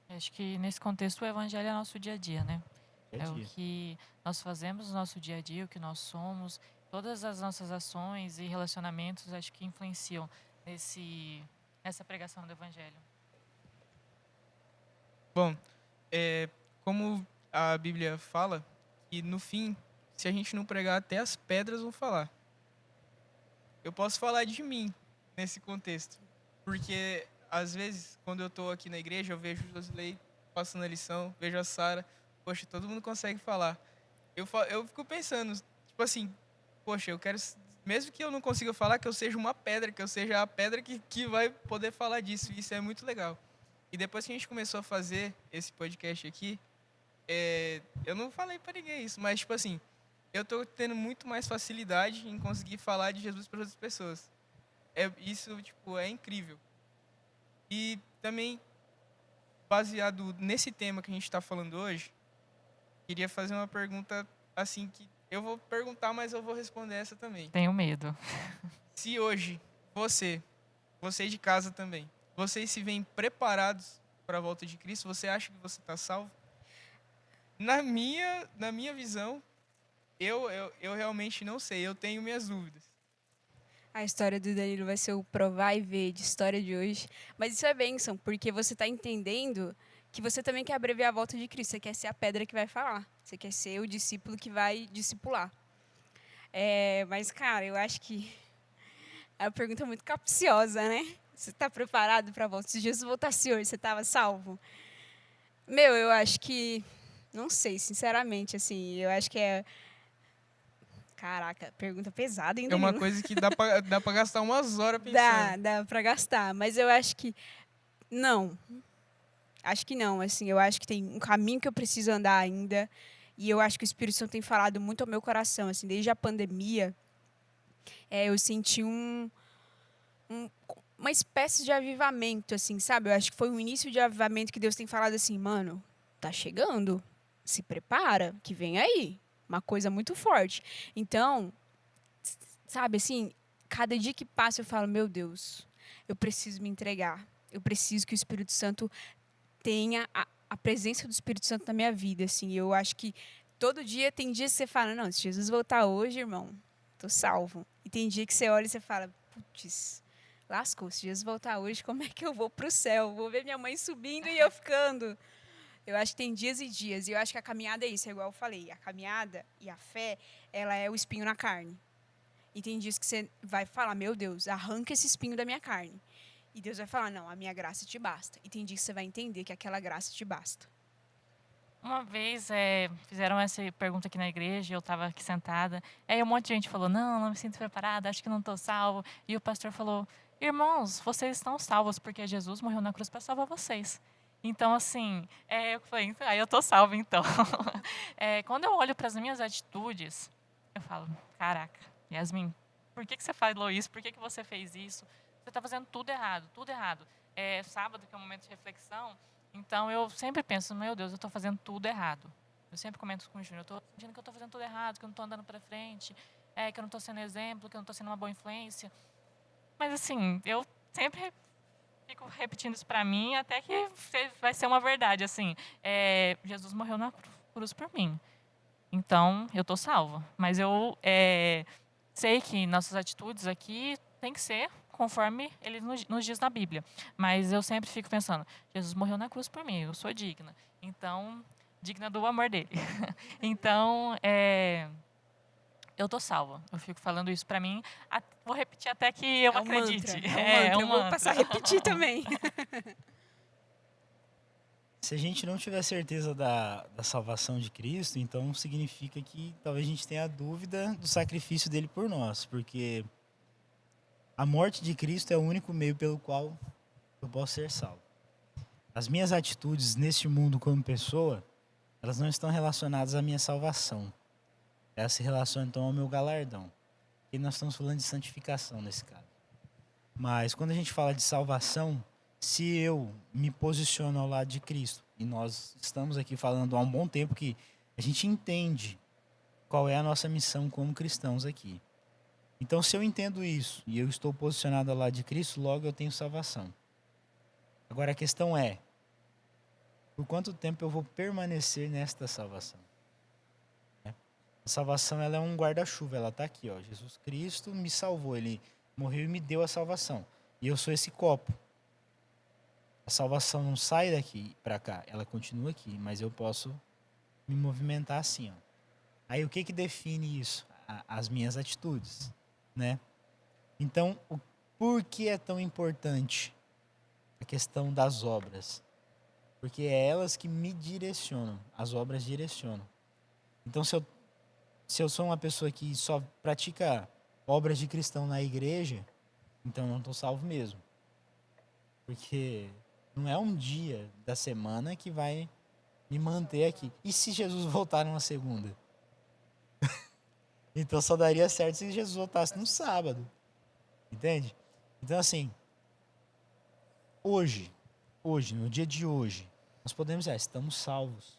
S4: Acho que nesse contexto o evangelho é nosso dia a dia, né?
S3: Dia a
S4: É o
S3: dia.
S4: que nós fazemos no nosso dia a dia, o que nós somos, todas as nossas ações e relacionamentos, acho que influenciam nessa pregação do evangelho.
S2: Bom, como a Bíblia fala, que no fim, se a gente não pregar, até as pedras vão falar. Eu posso falar de mim nesse contexto, porque às vezes, quando eu estou aqui na igreja, eu vejo o Josilei passando a lição, vejo a Sara, poxa, todo mundo consegue falar. Eu fico pensando, tipo assim, poxa, eu quero mesmo que eu não consiga falar, que eu seja uma pedra, que eu seja a pedra que vai poder falar disso. Isso é muito legal. E depois que a gente começou a fazer esse podcast aqui, eu não falei pra ninguém isso, mas, tipo assim, eu tô tendo muito mais facilidade em conseguir falar de Jesus para outras pessoas. Isso, tipo, é incrível. E também, baseado nesse tema que a gente está falando hoje, queria fazer uma pergunta assim que eu vou perguntar, mas eu vou responder essa também.
S4: Tenho medo.
S2: Se hoje você de casa também, vocês se veem preparados para a volta de Cristo, você acha que você está salvo? Na minha visão, eu realmente não sei, eu tenho minhas dúvidas.
S5: A história do Danilo vai ser o provar e ver de história de hoje. Mas isso é bênção, porque você está entendendo que você também quer abreviar a volta de Cristo. Você quer ser a pedra que vai falar. Você quer ser o discípulo que vai discipular. Mas, cara, eu acho que é uma pergunta muito capciosa, né? Você está preparado para a volta? Se Jesus voltasse hoje, você estava salvo? Eu acho que... Não sei, sinceramente, assim. Eu acho que é... Caraca, pergunta pesada, hein,
S2: É uma
S5: Danilo?
S2: coisa que dá pra gastar umas horas pensando.
S5: Dá para gastar, mas eu acho que não. Acho que não, assim, eu acho que tem um caminho que eu preciso andar ainda, e eu acho que o Espírito Santo tem falado muito ao meu coração, assim, desde a pandemia, eu senti uma espécie de avivamento, assim, sabe? Eu acho que foi um início de avivamento que Deus tem falado assim, mano, tá chegando, se prepara, que vem aí, uma coisa muito forte. Então, sabe, assim, cada dia que passa eu falo, meu Deus, eu preciso me entregar. Eu preciso que o Espírito Santo tenha a presença do Espírito Santo na minha vida, assim. Eu acho que todo dia tem dias que você fala, não, se Jesus voltar hoje, irmão, tô salvo. E tem dia que você olha e você fala, putz, lascou, se Jesus voltar hoje, como é que eu vou pro céu? Vou ver minha mãe subindo e eu ficando. Eu acho que tem dias e dias. E eu acho que a caminhada é isso, é igual eu falei. A caminhada e a fé, ela é o espinho na carne. E tem dias que você vai falar, meu Deus, arranca esse espinho da minha carne. E Deus vai falar, não, a minha graça te basta. E tem dias que você vai entender que aquela graça te basta.
S4: Uma vez fizeram essa pergunta aqui na igreja, eu estava aqui sentada, aí um monte de gente falou, não me sinto preparada, acho que não estou salvo. E o pastor falou, irmãos, vocês estão salvos porque Jesus morreu na cruz para salvar vocês. Então, assim, eu falei, eu estou salvo então. Quando eu olho para as minhas atitudes, eu falo, caraca, Yasmin, por que você falou isso? Por que você fez isso? Você está fazendo tudo errado, tudo errado. Sábado, que é um momento de reflexão, então eu sempre penso, meu Deus, eu estou fazendo tudo errado. Eu sempre comento com o Júnior, eu estou sentindo que eu estou fazendo tudo errado, que eu não estou andando para frente, que eu não estou sendo exemplo, que eu não estou sendo uma boa influência. Mas, assim, eu sempre fico repetindo isso para mim até que vai ser uma verdade, assim. Jesus morreu na cruz por mim. Então, eu estou salva. Mas eu sei que nossas atitudes aqui têm que ser conforme ele nos diz na Bíblia. Mas eu sempre fico pensando, Jesus morreu na cruz por mim, eu sou digna. Então, digna do amor dele. Então, eu estou salva. Eu fico falando isso para mim. Vou repetir até que eu acredite.
S5: Mantra, eu vou passar a repetir também.
S3: Se a gente não tiver certeza da salvação de Cristo, então significa que talvez a gente tenha dúvida do sacrifício dele por nós, porque a morte de Cristo é o único meio pelo qual eu posso ser salvo. As minhas atitudes neste mundo como pessoa, elas não estão relacionadas à minha salvação. Elas se relacionam então ao meu galardão. E nós estamos falando de santificação nesse caso. Mas quando a gente fala de salvação, se eu me posiciono ao lado de Cristo, e nós estamos aqui falando há um bom tempo que a gente entende qual é a nossa missão como cristãos aqui. Então, se eu entendo isso e eu estou posicionado ao lado de Cristo, logo eu tenho salvação. Agora, a questão é, por quanto tempo eu vou permanecer nesta salvação? A salvação, ela é um guarda-chuva, ela está aqui, ó. Jesus Cristo me salvou, ele morreu e me deu a salvação. E eu sou esse copo. A salvação não sai daqui para cá, ela continua aqui, mas eu posso me movimentar assim, ó. Aí o que define isso? As minhas atitudes, né? Então, por que é tão importante a questão das obras? Porque é elas que me direcionam, as obras direcionam. Então, se eu sou uma pessoa que só pratica obras de cristão na igreja, então eu não estou salvo mesmo. Porque não é um dia da semana que vai me manter aqui. E se Jesus voltar numa segunda? Então só daria certo se Jesus voltasse no sábado. Entende? Então assim, hoje, no dia de hoje, nós podemos dizer, estamos salvos.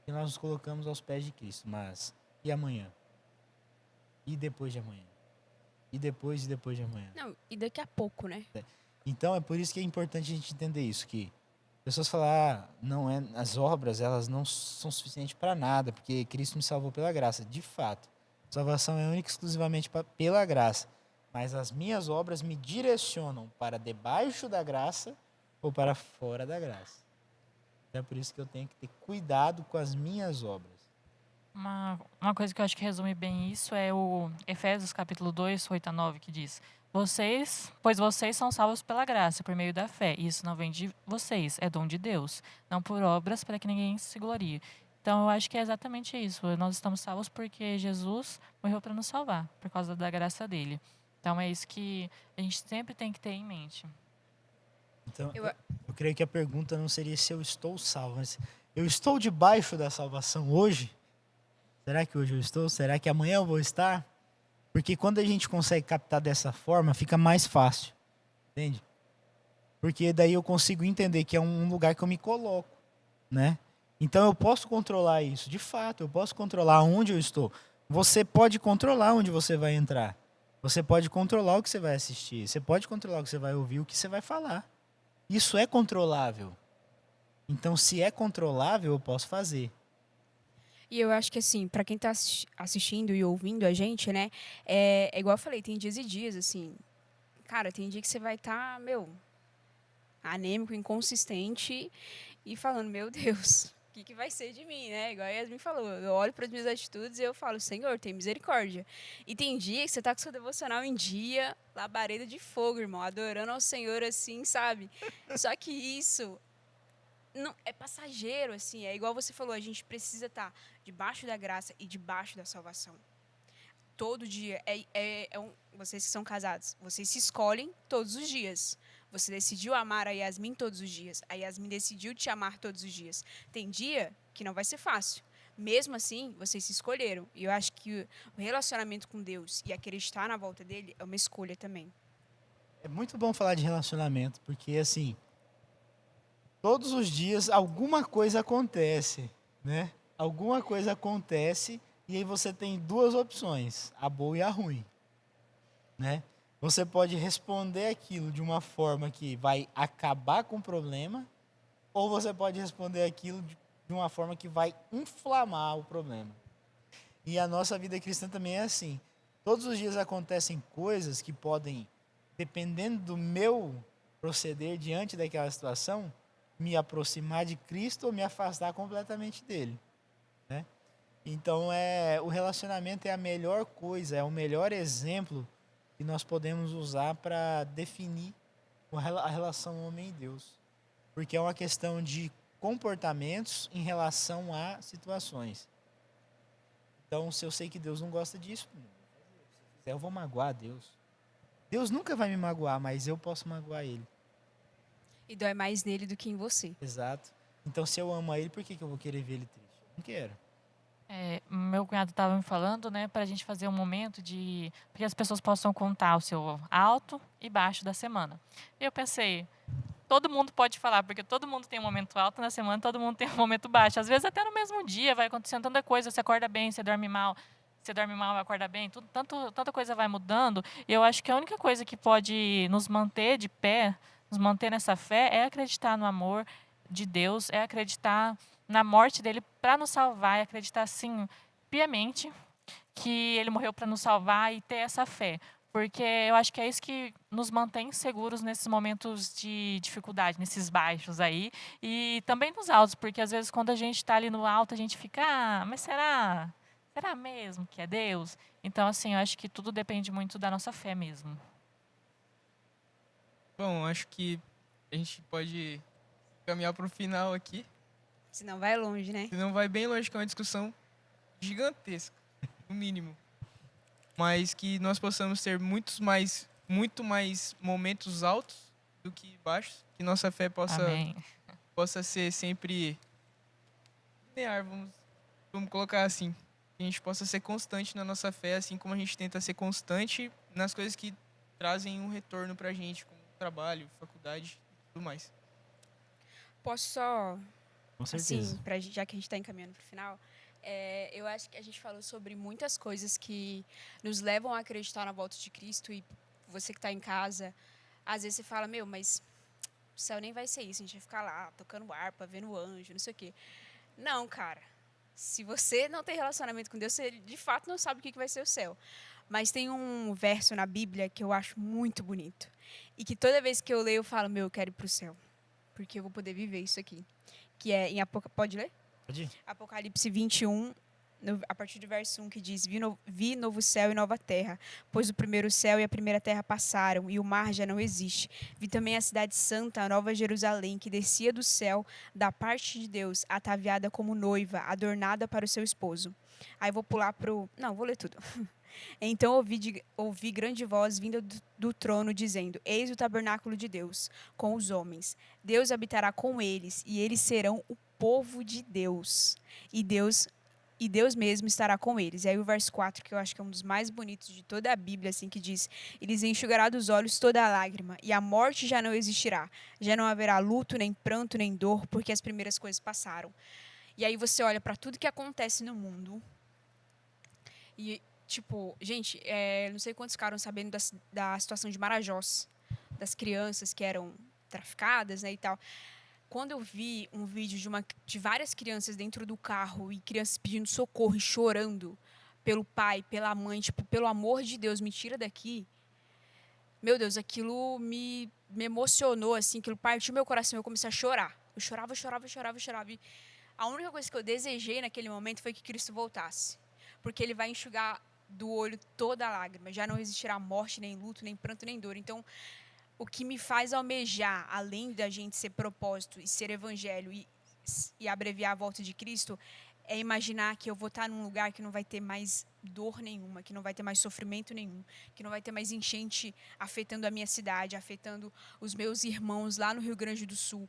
S3: E nós nos colocamos aos pés de Cristo. Mas, e amanhã? E depois de amanhã? E depois de amanhã?
S5: Não, e daqui a pouco, né?
S3: Então é por isso que é importante a gente entender isso, que pessoas falam, não é, as obras elas não são suficientes para nada, porque Cristo me salvou pela graça. De fato, salvação é única e exclusivamente pela graça. Mas as minhas obras me direcionam para debaixo da graça ou para fora da graça. Então é por isso que eu tenho que ter cuidado com as minhas obras.
S4: Uma coisa que eu acho que resume bem isso é o Efésios capítulo 2, 8 a 9, que diz: pois vocês são salvos pela graça, por meio da fé. E isso não vem de vocês, é dom de Deus, não por obras para que ninguém se glorie. Então eu acho que é exatamente isso. Nós estamos salvos porque Jesus morreu para nos salvar, por causa da graça dele. Então é isso que a gente sempre tem que ter em mente.
S3: Então,
S5: Eu-
S3: eu creio que a pergunta não seria se eu estou salvo, mas eu estou debaixo da salvação hoje? Será que hoje eu estou? Será que amanhã eu vou estar? Porque quando a gente consegue captar dessa forma, fica mais fácil. Entende? Porque daí eu consigo entender que é um lugar que eu me coloco, né? Então eu posso controlar isso, de fato, eu posso controlar onde eu estou. Você pode controlar onde você vai entrar. Você pode controlar o que você vai assistir. Você pode controlar o que você vai ouvir, o que você vai falar. Isso é controlável. Então, se é controlável, eu posso fazer.
S5: E eu acho que, assim, para quem tá assistindo e ouvindo a gente, né? É igual eu falei, tem dias e dias, assim. Cara, tem dia que você vai estar, anêmico, inconsistente e falando, meu Deus, o que vai ser de mim, né? Igual a Yasmin falou, eu olho para as minhas atitudes e eu falo, Senhor, tem misericórdia. E tem dia que você tá com seu devocional em dia, labareda de fogo, irmão, adorando ao Senhor assim, sabe? Só que isso não é passageiro, assim, é igual você falou, a gente precisa estar debaixo da graça e debaixo da salvação. Todo dia, vocês que são casados, vocês se escolhem todos os dias. Você decidiu amar a Yasmin todos os dias. A Yasmin decidiu te amar todos os dias. Tem dia que não vai ser fácil. Mesmo assim, vocês se escolheram. E eu acho que o relacionamento com Deus e acreditar na volta dele é uma escolha também.
S3: É muito bom falar de relacionamento, porque assim, todos os dias alguma coisa acontece, né? Alguma coisa acontece e aí você tem duas opções, a boa e a ruim, né? Você pode responder aquilo de uma forma que vai acabar com o problema, ou você pode responder aquilo de uma forma que vai inflamar o problema. E a nossa vida cristã também é assim. Todos os dias acontecem coisas que podem, dependendo do meu proceder diante daquela situação, me aproximar de Cristo ou me afastar completamente dele, né? Então, o relacionamento é a melhor coisa, é o melhor exemplo que nós podemos usar para definir a relação homem e Deus. Porque é uma questão de comportamentos em relação a situações. Então, se eu sei que Deus não gosta disso, se fizer, eu vou magoar Deus. Deus nunca vai me magoar, mas eu posso magoar Ele.
S5: E dói mais nele do que em você.
S3: Exato. Então, se eu amo a Ele, por que eu vou querer ver Ele triste? Eu não quero.
S4: Meu cunhado estava me falando, né, para a gente fazer um momento de... para que as pessoas possam contar o seu alto e baixo da semana. E eu pensei, todo mundo pode falar, porque todo mundo tem um momento alto na semana, todo mundo tem um momento baixo. Às vezes até no mesmo dia vai acontecendo tanta coisa, você acorda bem, você dorme mal, acorda bem, tanta coisa vai mudando. E eu acho que a única coisa que pode nos manter de pé, nos manter nessa fé, é acreditar no amor de Deus, é acreditar na morte dele para nos salvar, é acreditar assim piamente que ele morreu para nos salvar e ter essa fé. Porque eu acho que é isso que nos mantém seguros nesses momentos de dificuldade, nesses baixos aí. E também nos altos, porque às vezes quando a gente está ali no alto, a gente fica, mas será? Será mesmo que é Deus? Então, assim, eu acho que tudo depende muito da nossa fé mesmo.
S2: Bom, acho que a gente pode caminhar para o final aqui.
S5: Senão vai longe, né?
S2: Senão vai bem longe, que é uma discussão gigantesca, no mínimo. mas que nós possamos ter muito mais momentos altos do que baixos, que nossa fé
S4: Amém.
S2: possa ser sempre linear, vamos colocar assim. Que a gente possa ser constante na nossa fé, assim como a gente tenta ser constante nas coisas que trazem um retorno pra gente, como trabalho, faculdade e tudo mais.
S5: Posso só,
S3: Com certeza.
S5: assim, já que a gente está encaminhando para o final, eu acho que a gente falou sobre muitas coisas que nos levam a acreditar na volta de Cristo. E você que está em casa, às vezes você fala, meu, mas o céu nem vai ser isso, a gente vai ficar lá tocando harpa, vendo anjo, não sei o quê. Não, cara. Se você não tem relacionamento com Deus, você de fato não sabe o que vai ser o céu. Mas tem um verso na Bíblia que eu acho muito bonito. E que toda vez que eu leio, eu falo, meu, eu quero ir para o céu. Porque eu vou poder viver isso aqui. Que é em Pode ler?
S3: Pode ir.
S5: Apocalipse 21, a partir do verso 1, que diz: Vi novo céu e nova terra, pois o primeiro céu e a primeira terra passaram, e o mar já não existe. Vi também a cidade santa, a nova Jerusalém, que descia do céu, da parte de Deus, ataviada como noiva, adornada para o seu esposo. Aí vou pular pro... Não, vou ler tudo. Então ouvi grande voz vinda do trono, dizendo: Eis o tabernáculo de Deus, com os homens. Deus habitará com eles, e eles serão o povo de Deus. E Deus mesmo estará com eles. E aí o verso 4, que eu acho que é um dos mais bonitos de toda a Bíblia, assim, que diz: Eles enxugará dos olhos toda a lágrima, e a morte já não existirá. Já não haverá luto, nem pranto, nem dor, porque as primeiras coisas passaram. E aí você olha para tudo que acontece no mundo e, tipo, gente, não sei quantos ficaram sabendo da situação de Marajós, das crianças que eram traficadas, né, e tal. Quando eu vi um vídeo de várias crianças dentro do carro e crianças pedindo socorro e chorando pelo pai, pela mãe, tipo, pelo amor de Deus, me tira daqui. Meu Deus, aquilo me emocionou, assim, aquilo partiu meu coração, eu comecei a chorar. Eu chorava. E a única coisa que eu desejei naquele momento foi que Cristo voltasse. Porque Ele vai enxugar do olho toda a lágrima. Já não existirá morte, nem luto, nem pranto, nem dor. Então, o que me faz almejar, além da gente ser propósito e ser evangelho e abreviar a volta de Cristo, é imaginar que eu vou estar num lugar que não vai ter mais dor nenhuma, que não vai ter mais sofrimento nenhum, que não vai ter mais enchente afetando a minha cidade, afetando os meus irmãos lá no Rio Grande do Sul,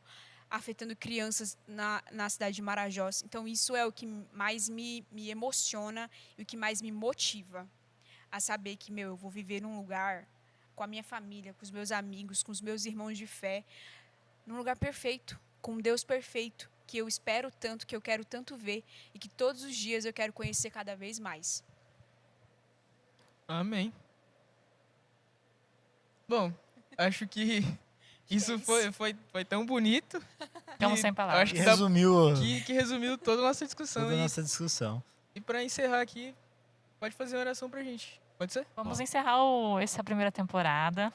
S5: afetando crianças na cidade de Marajós. Então, isso é o que mais me emociona e o que mais me motiva a saber que, eu vou viver num lugar com a minha família, com os meus amigos, com os meus irmãos de fé, num lugar perfeito, com um Deus perfeito, que eu espero tanto, que eu quero tanto ver e que todos os dias eu quero conhecer cada vez mais.
S2: Amém. Bom, acho que isso foi tão bonito.
S4: Ficamos sem palavras.
S2: Acho
S3: Que
S2: que,
S3: resumiu
S2: que resumiu toda a nossa discussão.
S3: toda a
S2: E,
S3: nossa discussão.
S2: e para encerrar aqui, pode fazer uma oração pra gente. Pode ser?
S4: Vamos encerrar essa primeira temporada.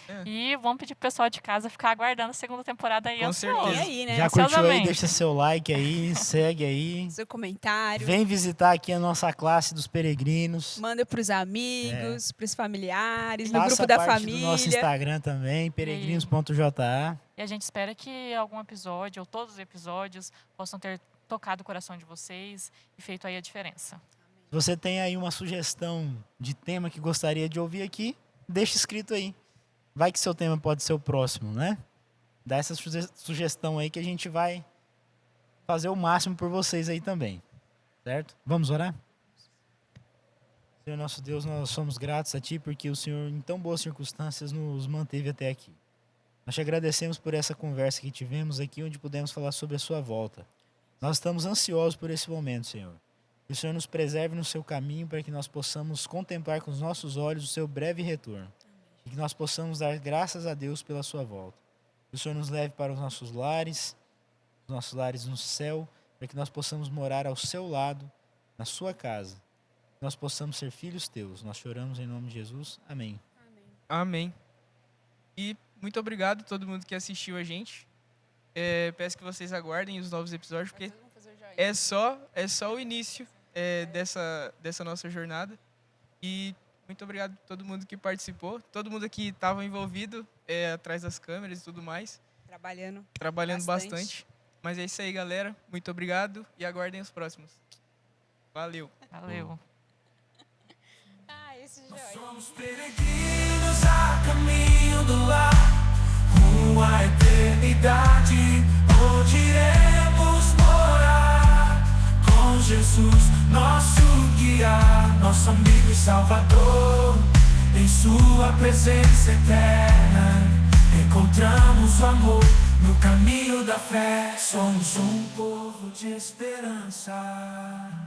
S2: É.
S4: E vamos pedir pro pessoal de casa ficar aguardando a segunda temporada aí.
S2: Com
S4: ansioso.
S2: certeza.
S5: E aí, né?
S3: Já curtiu aí?
S4: Ansiosamente.
S3: Deixa seu like aí, segue aí.
S5: Seu comentário.
S3: Vem visitar aqui a nossa classe dos peregrinos.
S5: Manda para os amigos, para os familiares, no
S3: Faça
S5: grupo da
S3: parte
S5: família.
S3: do nosso Instagram também, peregrinos.ja.
S4: E a gente espera que algum episódio, ou todos os episódios, possam ter tocado o coração de vocês e feito aí a diferença.
S3: Se você tem aí uma sugestão de tema que gostaria de ouvir aqui, deixa escrito aí. Vai que seu tema pode ser o próximo, né? Dá essa sugestão aí que a gente vai fazer o máximo por vocês aí também. Certo? Vamos orar? Senhor nosso Deus, nós somos gratos a Ti porque o Senhor, em tão boas circunstâncias, nos manteve até aqui. Nós te agradecemos por essa conversa que tivemos aqui, onde pudemos falar sobre a sua volta. Nós estamos ansiosos por esse momento, Senhor. Que o Senhor nos preserve no seu caminho para que nós possamos contemplar com os nossos olhos o seu breve retorno. E que nós possamos dar graças a Deus pela sua volta. Que o Senhor nos leve para os nossos lares no céu, para que nós possamos morar ao seu lado, na sua casa. Que nós possamos ser filhos teus. Nós choramos em nome de Jesus. Amém.
S2: Amém. E muito obrigado a todo mundo que assistiu a gente. Peço que vocês aguardem os novos episódios, porque é só o início dessa nossa jornada. E muito obrigado a todo mundo que participou, todo mundo que estava envolvido atrás das câmeras e tudo mais. Trabalhando bastante. Mas é isso aí, galera. Muito obrigado e aguardem os próximos. Valeu.
S4: Valeu.
S5: Ai, esse joia.
S1: Somos peregrinos a caminho do lar, rumo à eternidade, onde iremos morar com Jesus, nosso guia, nosso amigo e salvador. Em sua presença eterna encontramos o amor no caminho da fé. Somos um povo de esperança.